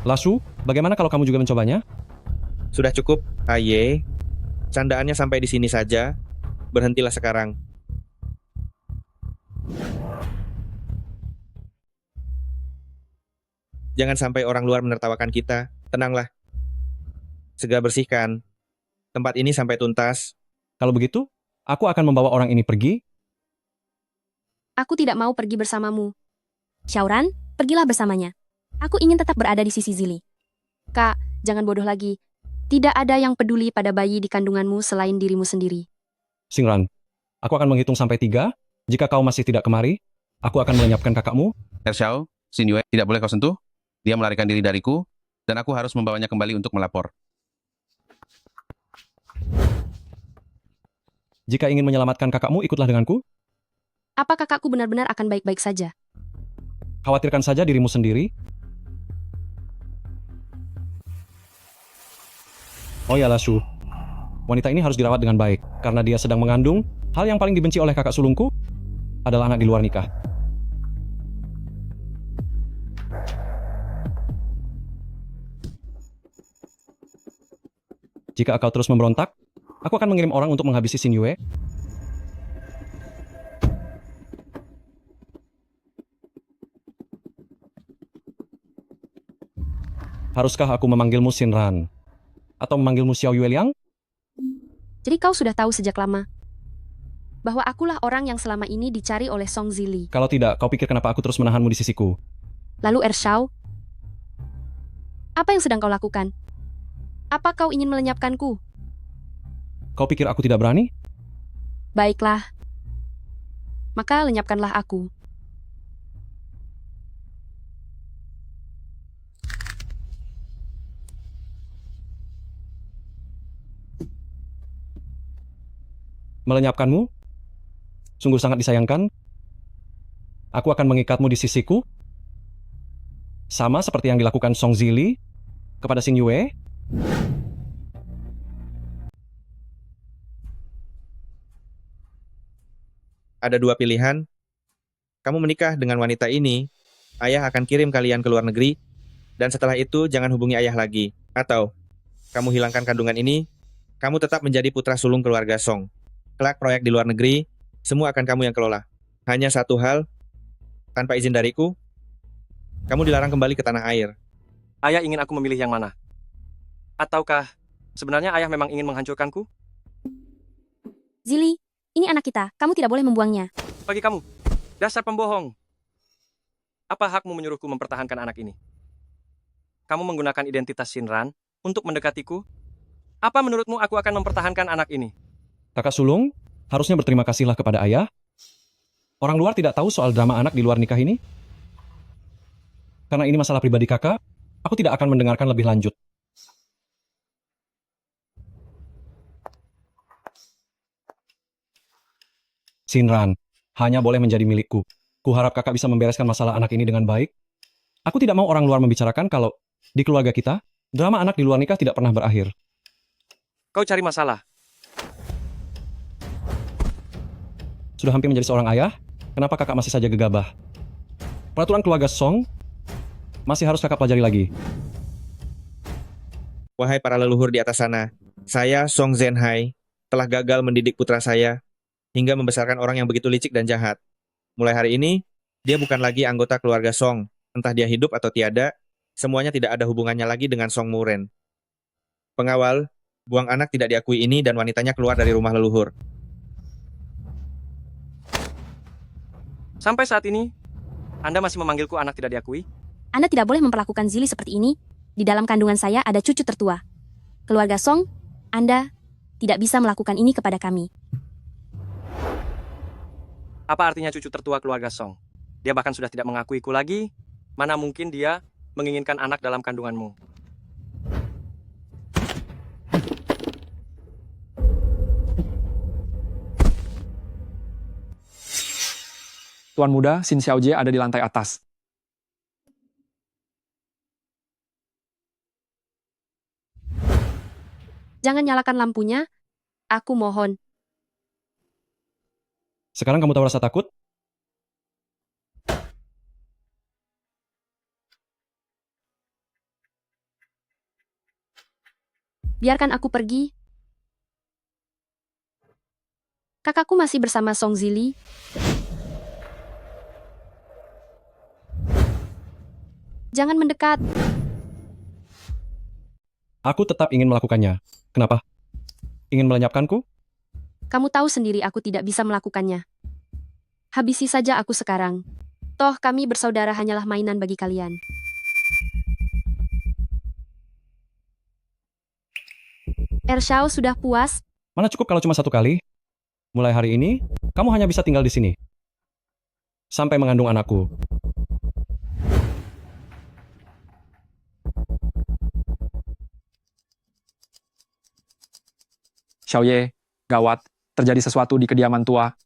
Lashu, bagaimana kalau kamu juga mencobanya? Sudah cukup, Aye. Candaannya sampai di sini saja. Berhentilah sekarang. Jangan sampai orang luar menertawakan kita. Tenanglah. Segera bersihkan tempat ini sampai tuntas. Kalau begitu, aku akan membawa orang ini pergi. Aku tidak mau pergi bersamamu. Xiaoran, pergilah bersamanya. Aku ingin tetap berada di sisi Zili. Kak, jangan bodoh lagi. Tidak ada yang peduli pada bayi di kandunganmu selain dirimu sendiri. Xingran, aku akan menghitung sampai 3. Jika kau masih tidak kemari, aku akan melenyapkan kakakmu. Ershao, Xin Yue, tidak boleh kau sentuh. Dia melarikan diri dariku, dan aku harus membawanya kembali untuk melapor. Jika ingin menyelamatkan kakakmu, ikutlah denganku. Apa kakakku benar-benar akan baik-baik saja? Khawatirkan saja dirimu sendiri. Oh ya Lashu, wanita ini harus dirawat dengan baik, karena dia sedang mengandung. Hal yang paling dibenci oleh kakak sulungku adalah anak di luar nikah. Jika kau terus memberontak, aku akan mengirim orang untuk menghabisi Xin Yue. Haruskah aku memanggilmu Xinran? Atau memanggilmu Xiao Yue Liang? Jadi kau sudah tahu sejak lama bahwa akulah orang yang selama ini dicari oleh Song Zili. Kalau tidak, kau pikir kenapa aku terus menahanmu di sisiku? Lalu Ershao, apa yang sedang kau lakukan? Apa kau ingin melenyapkanku? Kau pikir aku tidak berani? Baiklah, maka lenyapkanlah aku. Melenyapkanmu? Sungguh sangat disayangkan. Aku akan mengikatmu di sisiku. Sama seperti yang dilakukan Song Zili kepada Xin Yue. Ada 2 pilihan. Kamu menikah dengan wanita ini, ayah akan kirim kalian ke luar negeri, dan setelah itu jangan hubungi ayah lagi. Atau, kamu hilangkan kandungan ini, kamu tetap menjadi putra sulung keluarga Song. Kelak proyek di luar negeri, semua akan kamu yang kelola. Hanya satu hal, tanpa izin dariku, kamu dilarang kembali ke tanah air. Ayah ingin aku memilih yang mana? Ataukah sebenarnya ayah memang ingin menghancurkanku? Zili, ini anak kita. Kamu tidak boleh membuangnya. Bagi kamu, dasar pembohong. Apa hakmu menyuruhku mempertahankan anak ini? Kamu menggunakan identitas Xinran untuk mendekatiku? Apa menurutmu aku akan mempertahankan anak ini? Kakak sulung, harusnya berterima kasihlah kepada ayah. Orang luar tidak tahu soal drama anak di luar nikah ini. Karena ini masalah pribadi kakak, aku tidak akan mendengarkan lebih lanjut. Xinran, hanya boleh menjadi milikku. Kuharap kakak bisa membereskan masalah anak ini dengan baik. Aku tidak mau orang luar membicarakan kalau di keluarga kita, drama anak di luar nikah tidak pernah berakhir. Kau cari masalah. Sudah hampir menjadi seorang ayah, kenapa kakak masih saja gegabah? Peraturan keluarga Song masih harus kakak pelajari lagi. Wahai para leluhur di atas sana, saya Song Zhenhai telah gagal mendidik putra saya hingga membesarkan orang yang begitu licik dan jahat. Mulai hari ini, dia bukan lagi anggota keluarga Song. Entah dia hidup atau tiada, semuanya tidak ada hubungannya lagi dengan Song Muren. Pengawal, buang anak tidak diakui ini dan wanitanya keluar dari rumah leluhur. Sampai saat ini, Anda masih memanggilku anak tidak diakui? Anda tidak boleh memperlakukan Zili seperti ini. Di dalam kandungan saya ada cucu tertua. Keluarga Song, Anda tidak bisa melakukan ini kepada kami. Apa artinya cucu tertua keluarga Song? Dia bahkan sudah tidak mengakuiku lagi. Mana mungkin dia menginginkan anak dalam kandunganmu? Tuan muda, Xin Xiaojie ada di lantai atas. Jangan nyalakan lampunya. Aku mohon. Sekarang kamu tahu rasa takut? Biarkan aku pergi. Kakakku masih bersama Song Zili. Jangan mendekat. Aku tetap ingin melakukannya. Kenapa? Ingin melenyapkanku? Kamu tahu sendiri aku tidak bisa melakukannya. Habisi saja aku sekarang. Toh kami bersaudara hanyalah mainan bagi kalian. Ershao sudah puas? Mana cukup kalau cuma satu kali? Mulai hari ini, kamu hanya bisa tinggal di sini. Sampai mengandung anakku. Xiaoye, gawat, terjadi sesuatu di kediaman tua.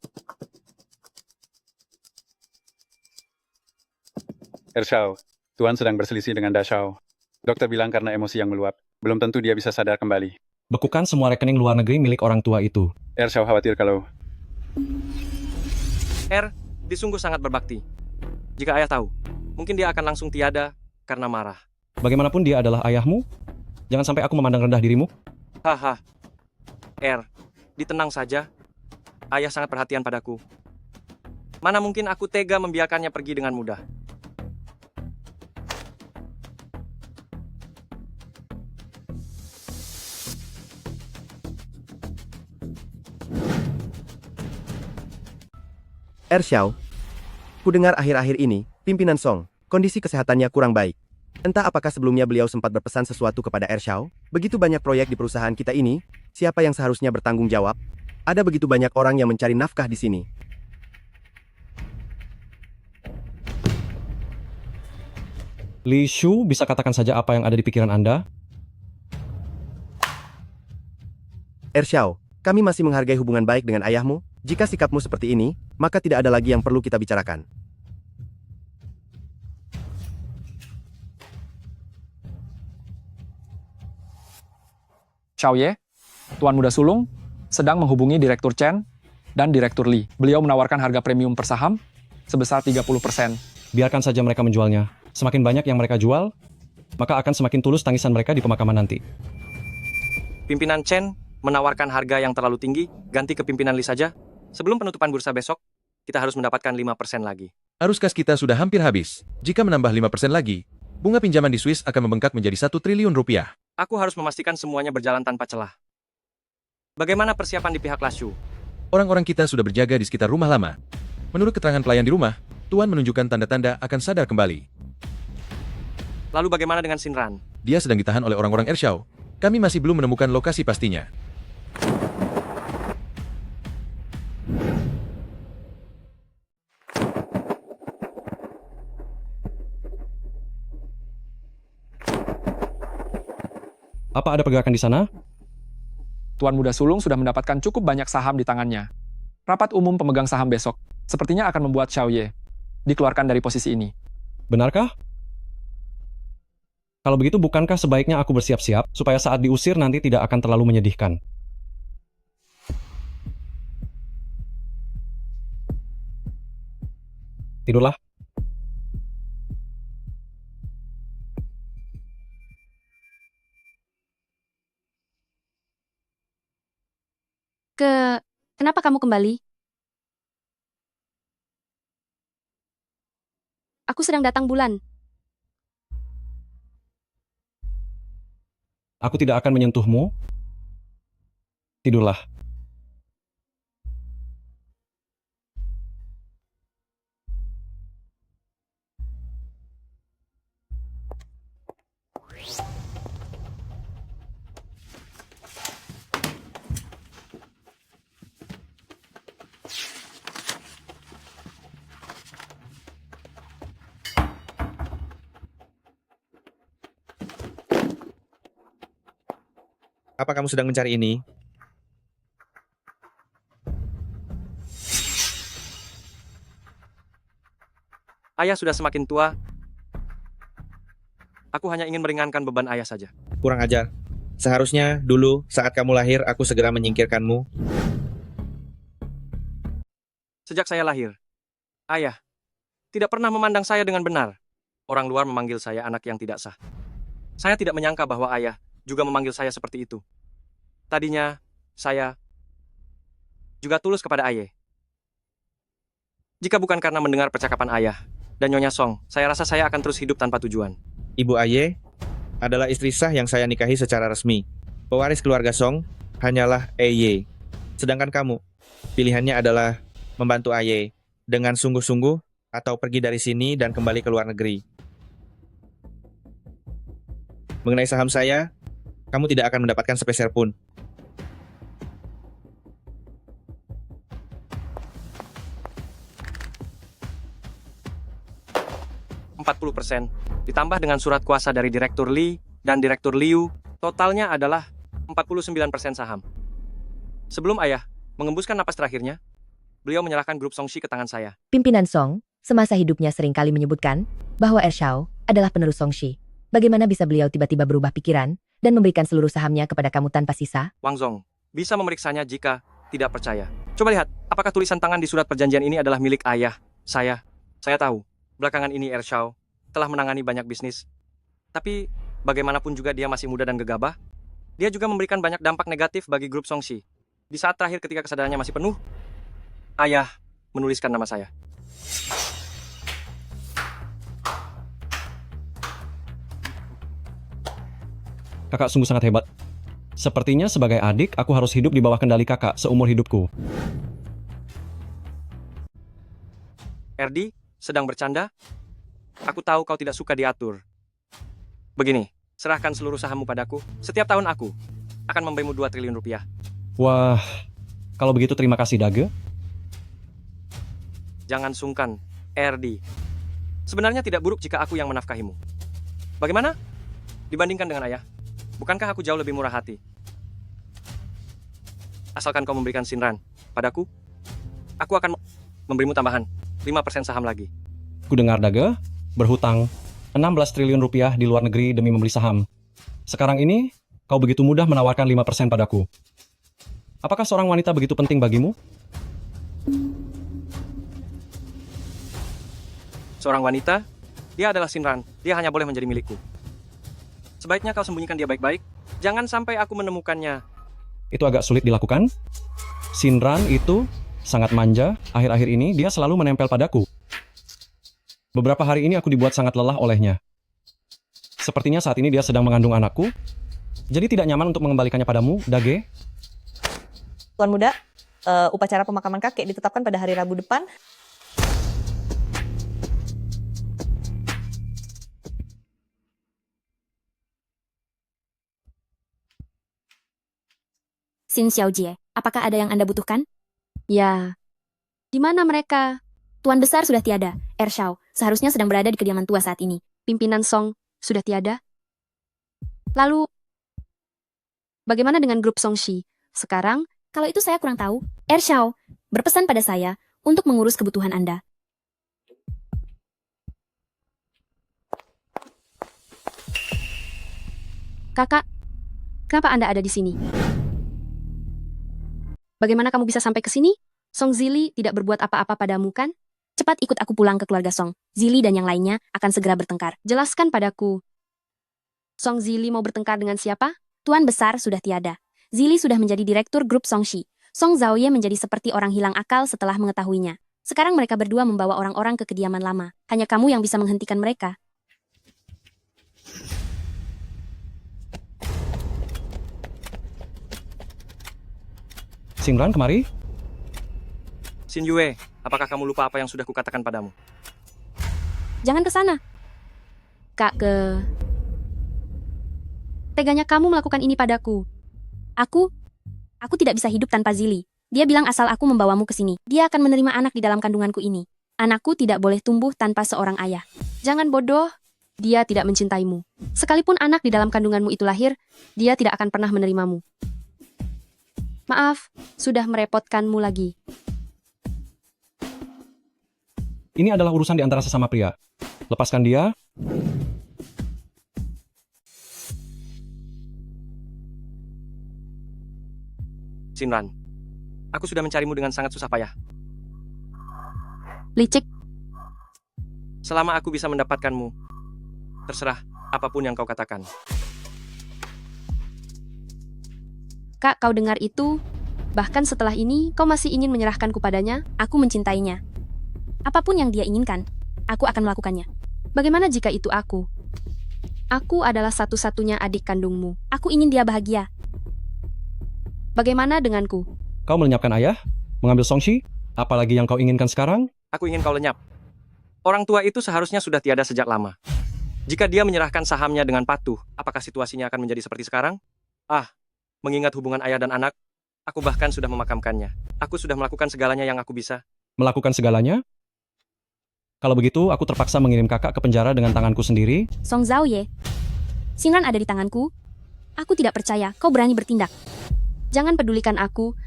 Ershao, Tuan sedang berselisih dengan Dashao. Dokter bilang karena emosi yang meluap, belum tentu dia bisa sadar kembali. Bekukan semua rekening luar negeri milik orang tua itu. Ershao khawatir kalau... Disungguh sangat berbakti. Jika ayah tahu, mungkin dia akan langsung tiada karena marah. Bagaimanapun dia adalah ayahmu, jangan sampai aku memandang rendah dirimu. Haha. Ditenang saja. Ayah sangat perhatian padaku. Mana mungkin aku tega membiarkannya pergi dengan mudah. Ershao, kudengar akhir-akhir ini, pimpinan Song, kondisi kesehatannya kurang baik. Entah apakah sebelumnya beliau sempat berpesan sesuatu kepada Ershao, begitu banyak proyek di perusahaan kita ini, siapa yang seharusnya bertanggung jawab? Ada begitu banyak orang yang mencari nafkah di sini. Li Shu, bisa katakan saja apa yang ada di pikiran Anda? Ershao, kami masih menghargai hubungan baik dengan ayahmu. Jika sikapmu seperti ini, maka tidak ada lagi yang perlu kita bicarakan. Xiaoye, Tuan Muda Sulung, sedang menghubungi Direktur Chen dan Direktur Li. Beliau menawarkan harga premium per saham sebesar 30%. Biarkan saja mereka menjualnya. Semakin banyak yang mereka jual, maka akan semakin tulus tangisan mereka di pemakaman nanti. Pimpinan Chen menawarkan harga yang terlalu tinggi, ganti ke pimpinan Li saja. Sebelum penutupan bursa besok, kita harus mendapatkan 5% lagi. Arus kas kita sudah hampir habis. Jika menambah 5% lagi, bunga pinjaman di Swiss akan membengkak menjadi 1 triliun rupiah. Aku harus memastikan semuanya berjalan tanpa celah. Bagaimana persiapan di pihak Lashu? Orang-orang kita sudah berjaga di sekitar rumah lama. Menurut keterangan pelayan di rumah, Tuan menunjukkan tanda-tanda akan sadar kembali. Lalu bagaimana dengan Shinran? Dia sedang ditahan oleh orang-orang Ershao. Kami masih belum menemukan lokasi pastinya. Apa ada pergerakan di sana? Tuan Muda Sulung sudah mendapatkan cukup banyak saham di tangannya. Rapat umum pemegang saham besok sepertinya akan membuat Xiaoye dikeluarkan dari posisi ini. Benarkah? Kalau begitu bukankah sebaiknya aku bersiap-siap supaya saat diusir nanti tidak akan terlalu menyedihkan? Tidurlah. Kenapa kamu kembali? Aku sedang datang bulan. Aku tidak akan menyentuhmu. Tidurlah. Apa kamu sedang mencari ini? Ayah sudah semakin tua. Aku hanya ingin meringankan beban ayah saja. Kurang ajar. Seharusnya dulu saat kamu lahir aku segera menyingkirkanmu. Sejak saya lahir, ayah tidak pernah memandang saya dengan benar. Orang luar memanggil saya anak yang tidak sah. Saya tidak menyangka bahwa ayah juga memanggil saya seperti itu. Tadinya, saya juga tulus kepada ayah. Jika bukan karena mendengar percakapan ayah dan Nyonya Song, saya rasa saya akan terus hidup tanpa tujuan. Ibu Aye adalah istri sah yang saya nikahi secara resmi. Pewaris keluarga Song hanyalah Aye. Sedangkan kamu, pilihannya adalah membantu Aye dengan sungguh-sungguh atau pergi dari sini dan kembali ke luar negeri. Mengenai saham saya, kamu tidak akan mendapatkan sepeser pun. %40 ditambah dengan surat kuasa dari Direktur Lee dan Direktur Liu, totalnya adalah 49% saham. Sebelum ayah mengembuskan napas terakhirnya, beliau menyerahkan grup Songshi ke tangan saya. Pimpinan Song, semasa hidupnya seringkali menyebutkan bahwa Ershao adalah penerus Songshi. Bagaimana bisa beliau tiba-tiba berubah pikiran dan memberikan seluruh sahamnya kepada kamu tanpa sisa? Wang Zong bisa memeriksanya jika tidak percaya. Coba lihat, apakah tulisan tangan di surat perjanjian ini adalah milik ayah saya? Saya tahu, belakangan ini Ershao telah menangani banyak bisnis. Tapi, bagaimanapun juga dia masih muda dan gegabah. Dia juga memberikan banyak dampak negatif bagi grup Songshi. Di saat terakhir ketika kesadarannya masih penuh, ayah menuliskan nama saya. Kakak sungguh sangat hebat. Sepertinya sebagai adik, aku harus hidup di bawah kendali kakak seumur hidupku. Erdi, sedang bercanda? Aku tahu kau tidak suka diatur. Begini, serahkan seluruh sahammu padaku. Setiap tahun aku akan memberimu 2 triliun rupiah. Wah, kalau begitu terima kasih Dage. Jangan sungkan, Erdi. Sebenarnya tidak buruk jika aku yang menafkahimu. Bagaimana? Dibandingkan dengan ayah, bukankah aku jauh lebih murah hati? Asalkan kau memberikan Shinran padaku, aku akan memberimu tambahan 5% saham lagi. Ku dengar Dage berhutang 16 triliun rupiah di luar negeri demi membeli saham. Sekarang ini, kau begitu mudah menawarkan 5% padaku. Apakah seorang wanita begitu penting bagimu? Seorang wanita, dia adalah Shinran. Dia hanya boleh menjadi milikku. Sebaiknya kau sembunyikan dia baik-baik. Jangan sampai aku menemukannya. Itu agak sulit dilakukan. Shinran itu sangat manja. Akhir-akhir ini dia selalu menempel padaku. Beberapa hari ini aku dibuat sangat lelah olehnya. Sepertinya saat ini dia sedang mengandung anakku. Jadi tidak nyaman untuk mengembalikannya padamu, Dage. Tuan Muda, upacara pemakaman kakek ditetapkan pada hari Rabu depan. Xin Xiaojie, apakah ada yang Anda butuhkan? Ya. Di mana mereka? Tuan Besar sudah tiada. Ershao seharusnya sedang berada di kediaman tua saat ini. Pimpinan Song sudah tiada. Lalu, bagaimana dengan grup Songshi? Sekarang, kalau itu saya kurang tahu. Ershao berpesan pada saya untuk mengurus kebutuhan Anda. Kakak, kenapa Anda ada di sini? Bagaimana kamu bisa sampai ke sini? Song Zili tidak berbuat apa-apa padamu kan? Cepat ikut aku pulang ke keluarga Song. Zili dan yang lainnya akan segera bertengkar. Jelaskan padaku. Song Zili mau bertengkar dengan siapa? Tuan besar sudah tiada. Zili sudah menjadi direktur grup Songshi. Song Zaoye menjadi seperti orang hilang akal setelah mengetahuinya. Sekarang mereka berdua membawa orang-orang ke kediaman lama. Hanya kamu yang bisa menghentikan mereka. Xingran kemari? Xin Yue, apakah kamu lupa apa yang sudah kukatakan padamu? Jangan ke sana. Kak Teganya kamu melakukan ini padaku. Aku tidak bisa hidup tanpa Zili. Dia bilang asal aku membawamu ke sini. Dia akan menerima anak di dalam kandunganku ini. Anakku tidak boleh tumbuh tanpa seorang ayah. Jangan bodoh. Dia tidak mencintaimu. Sekalipun anak di dalam kandunganmu itu lahir, dia tidak akan pernah menerimamu. Maaf, sudah merepotkanmu lagi. Ini adalah urusan di antara sesama pria. Lepaskan dia. Xinran, aku sudah mencarimu dengan sangat susah payah. Licik. Selama aku bisa mendapatkanmu, terserah apapun yang kau katakan. Kak, kau dengar itu? Bahkan setelah ini, kau masih ingin menyerahkanku padanya? Aku mencintainya. Apapun yang dia inginkan, aku akan melakukannya. Bagaimana jika itu aku? Aku adalah satu-satunya adik kandungmu. Aku ingin dia bahagia. Bagaimana denganku? Kau melenyapkan ayah? Mengambil Songshi? Apalagi yang kau inginkan sekarang? Aku ingin kau lenyap. Orang tua itu seharusnya sudah tiada sejak lama. Jika dia menyerahkan sahamnya dengan patuh, apakah situasinya akan menjadi seperti sekarang? Mengingat hubungan ayah dan anak, aku bahkan sudah memakamkannya. Aku sudah melakukan segalanya yang aku bisa. Melakukan segalanya? Kalau begitu, aku terpaksa mengirim kakak ke penjara dengan tanganku sendiri. Song Zaoye, Xingran ada di tanganku. Aku tidak percaya kau berani bertindak. Jangan pedulikan aku.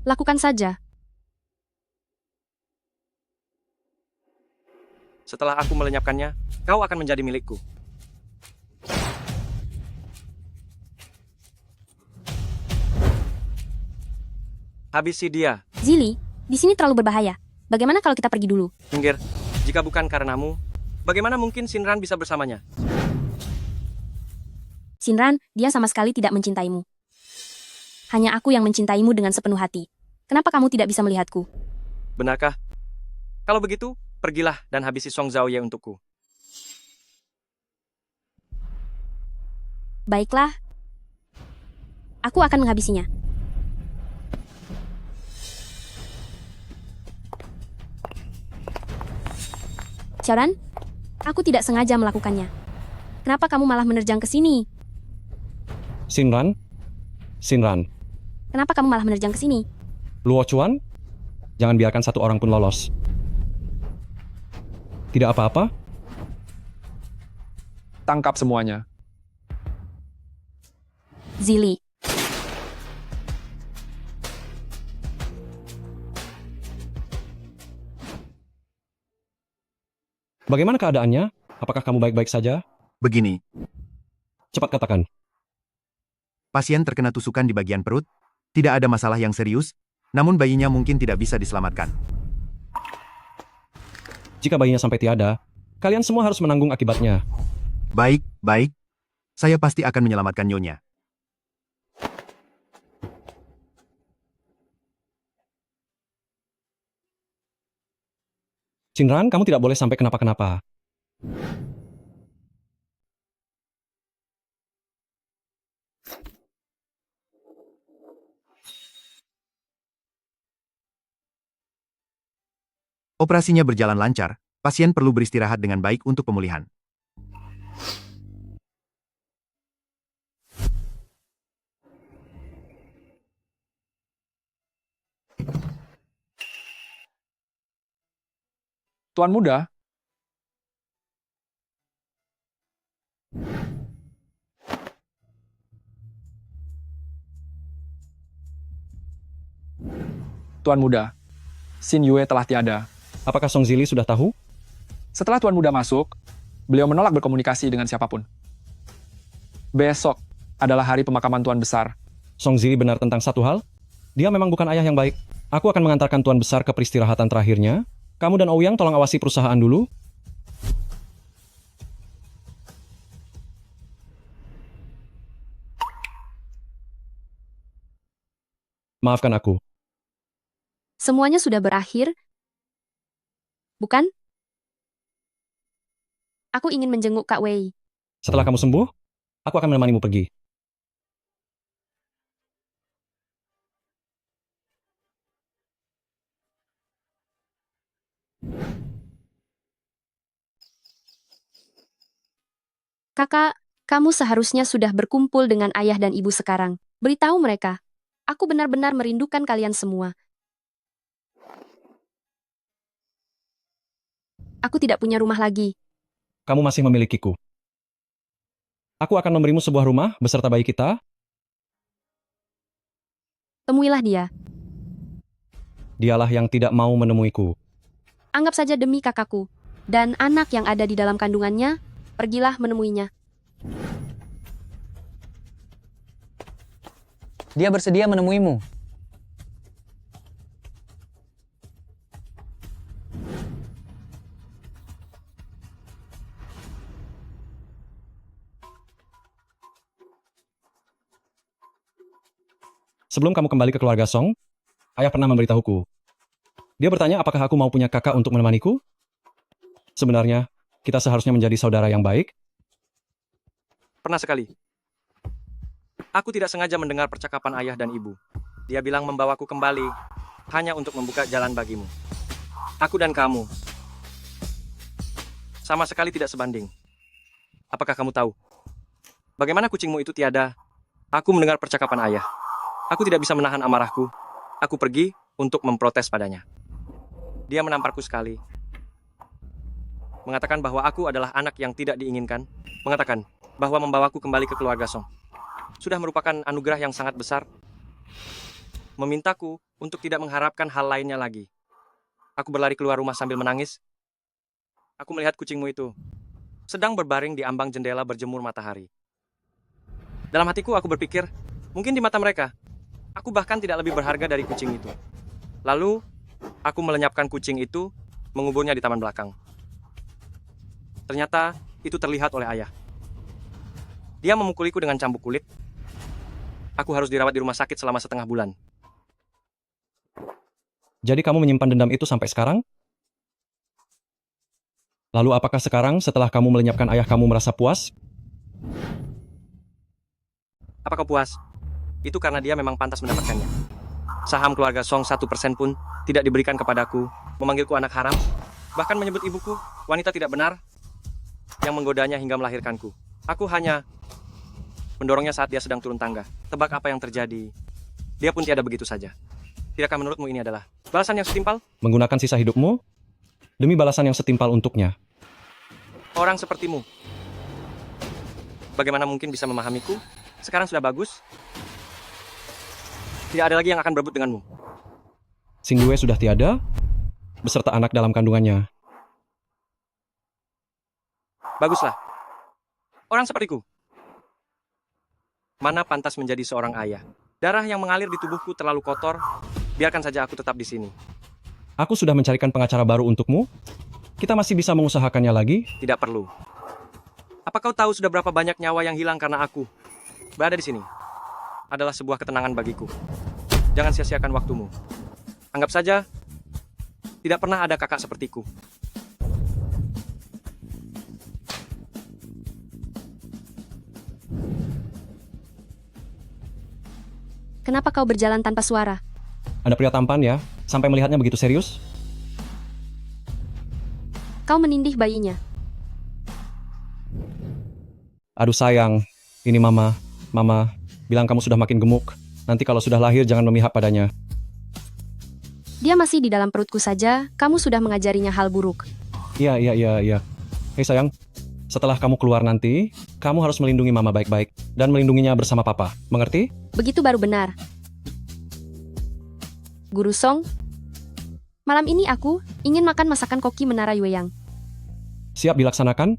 Lakukan saja. Setelah aku melenyapkannya, kau akan menjadi milikku. Habisi dia. Zili, di sini terlalu berbahaya. Bagaimana kalau kita pergi dulu? Minggir, jika bukan karenamu, bagaimana mungkin Xinran bisa bersamanya? Xinran, dia sama sekali tidak mencintaimu. Hanya aku yang mencintaimu dengan sepenuh hati. Kenapa kamu tidak bisa melihatku? Benarkah? Kalau begitu, pergilah dan habisi Song Zaoye untukku. Baiklah. Aku akan menghabisinya. Xiaoran, aku tidak sengaja melakukannya. Kenapa kamu malah menerjang ke sini? Xinran? Kenapa kamu malah menerjang ke sini? Luo Chuan? Jangan biarkan satu orang pun lolos. Tidak apa-apa? Tangkap semuanya. Zili. Bagaimana keadaannya? Apakah kamu baik-baik saja? Begini, Cepat katakan. pasien terkena tusukan di bagian perut, tidak ada masalah yang serius, namun bayinya mungkin tidak bisa diselamatkan. Jika bayinya sampai tiada, kalian semua harus menanggung akibatnya. Baik, baik. Saya pasti akan menyelamatkan Nyonya. Xinran, kamu tidak boleh sampai kenapa-kenapa. Operasinya berjalan lancar, pasien perlu beristirahat dengan baik untuk pemulihan. Tuan muda, Tuan muda, Xin Yue telah tiada. Apakah Song Zili sudah tahu? Setelah Tuan muda masuk, beliau menolak berkomunikasi dengan siapapun. Besok, adalah hari pemakaman Tuan Besar. Song Zili benar tentang satu hal. Dia memang bukan ayah yang baik. Aku akan mengantarkan Tuan Besar ke peristirahatan terakhirnya. Kamu dan Ouyang tolong awasi perusahaan dulu. Maafkan aku. Semuanya sudah berakhir, bukan? Aku ingin menjenguk Kak Wei. Setelah kamu sembuh, aku akan menemanimu pergi. Kakak, kamu seharusnya sudah berkumpul dengan ayah dan ibu sekarang. Beritahu mereka. Aku benar-benar merindukan kalian semua. Aku tidak punya rumah lagi. Kamu masih memilikiku. Aku akan memberimu sebuah rumah beserta bayi kita. Temuilah dia. Dialah yang tidak mau menemuiku. Anggap saja demi kakakku. Dan anak yang ada di dalam kandungannya, pergilah menemuinya. Dia bersedia menemuimu. Sebelum kamu kembali ke keluarga Song, ayah pernah memberitahuku. Dia bertanya apakah aku mau punya kakak untuk menemaniku? Sebenarnya, kita seharusnya menjadi saudara yang baik. Pernah sekali. Aku tidak sengaja mendengar percakapan ayah dan ibu. Dia bilang membawaku kembali hanya untuk membuka jalan bagimu. Aku dan kamu sama sekali tidak sebanding. Apakah kamu tahu bagaimana kucingmu itu tiada? Aku mendengar percakapan ayah. Aku tidak bisa menahan amarahku. Aku pergi untuk memprotes padanya. Dia menamparku sekali. Mengatakan bahwa aku adalah anak yang tidak diinginkan. Mengatakan bahwa membawaku kembali ke keluarga Song sudah merupakan anugerah yang sangat besar. Memintaku untuk tidak mengharapkan hal lainnya lagi. Aku berlari keluar rumah sambil menangis. Aku melihat kucingmu itu sedang berbaring di ambang jendela berjemur matahari. Dalam hatiku aku berpikir, mungkin di mata mereka, aku bahkan tidak lebih berharga dari kucing itu. Lalu, aku melenyapkan kucing itu, menguburnya di taman belakang. Ternyata, itu terlihat oleh ayah. Dia memukuliku dengan cambuk kulit. Aku harus dirawat di rumah sakit selama setengah bulan. Jadi kamu menyimpan dendam itu sampai sekarang? Lalu apakah sekarang setelah kamu melenyapkan ayah kamu merasa puas? Apakah puas? Itu karena dia memang pantas mendapatkannya. Saham keluarga Song 1% pun tidak diberikan kepadaku, memanggilku anak haram, bahkan menyebut ibuku wanita tidak benar yang menggodanya hingga melahirkanku. Aku hanya mendorongnya saat dia sedang turun tangga. Tebak apa yang terjadi? Dia pun tiada begitu saja. Tidakkah menurutmu ini adalah balasan yang setimpal? Menggunakan sisa hidupmu demi balasan yang setimpal untuknya. Orang sepertimu. Bagaimana mungkin bisa memahamiku? Sekarang sudah bagus. Tidak ada lagi yang akan berebut denganmu. Xing Yue sudah tiada, beserta anak dalam kandungannya. Baguslah. Orang sepertiku. Mana pantas menjadi seorang ayah? Darah yang mengalir di tubuhku terlalu kotor. Biarkan saja aku tetap di sini. Aku sudah mencarikan pengacara baru untukmu. Kita masih bisa mengusahakannya lagi. Tidak perlu. Apa kau tahu sudah berapa banyak nyawa yang hilang karena aku berada di sini? Adalah sebuah ketenangan bagiku. Jangan sia-siakan waktumu. Anggap saja tidak pernah ada kakak sepertiku. Kenapa kau berjalan tanpa suara? Ada pria tampan ya, sampai melihatnya begitu serius. Kau menindih bayinya. Aduh sayang, ini mama. Mama bilang kamu sudah makin gemuk. Nanti kalau sudah lahir jangan memihak padanya. Dia masih di dalam perutku saja, kamu sudah mengajarinya hal buruk. Iya. Hei sayang, setelah kamu keluar nanti, kamu harus melindungi mama baik-baik. Dan melindunginya bersama papa, mengerti? Begitu baru benar. Guru Song, malam ini aku ingin makan masakan koki Menara Yueyang. Siap dilaksanakan?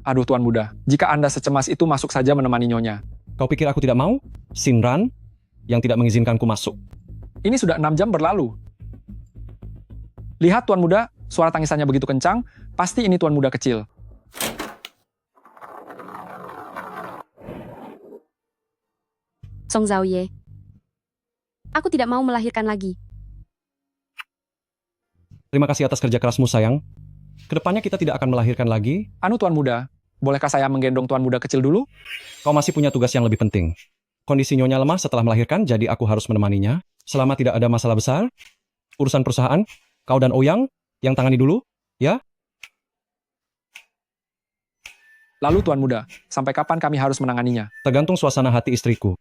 Aduh Tuan Muda, jika Anda secemas itu masuk saja menemani Nyonya. Kau pikir aku tidak mau? Sinran yang tidak mengizinkanku masuk. Ini sudah 6 jam berlalu. Lihat Tuan Muda, suara tangisannya begitu kencang, pasti ini Tuan Muda kecil. Song Zaoye. Aku tidak mau melahirkan lagi. Terima kasih atas kerja kerasmu, sayang. Kedepannya kita tidak akan melahirkan lagi. Anu Tuan Muda, bolehkah saya menggendong Tuan Muda kecil dulu? Kau masih punya tugas yang lebih penting. Kondisi Nyonya lemah setelah melahirkan, jadi aku harus menemaninya. Selama tidak ada masalah besar, urusan perusahaan, kau dan Ouyang yang tangani dulu, ya? Lalu Tuan Muda, sampai kapan kami harus menanganinya? Tergantung suasana hati istriku.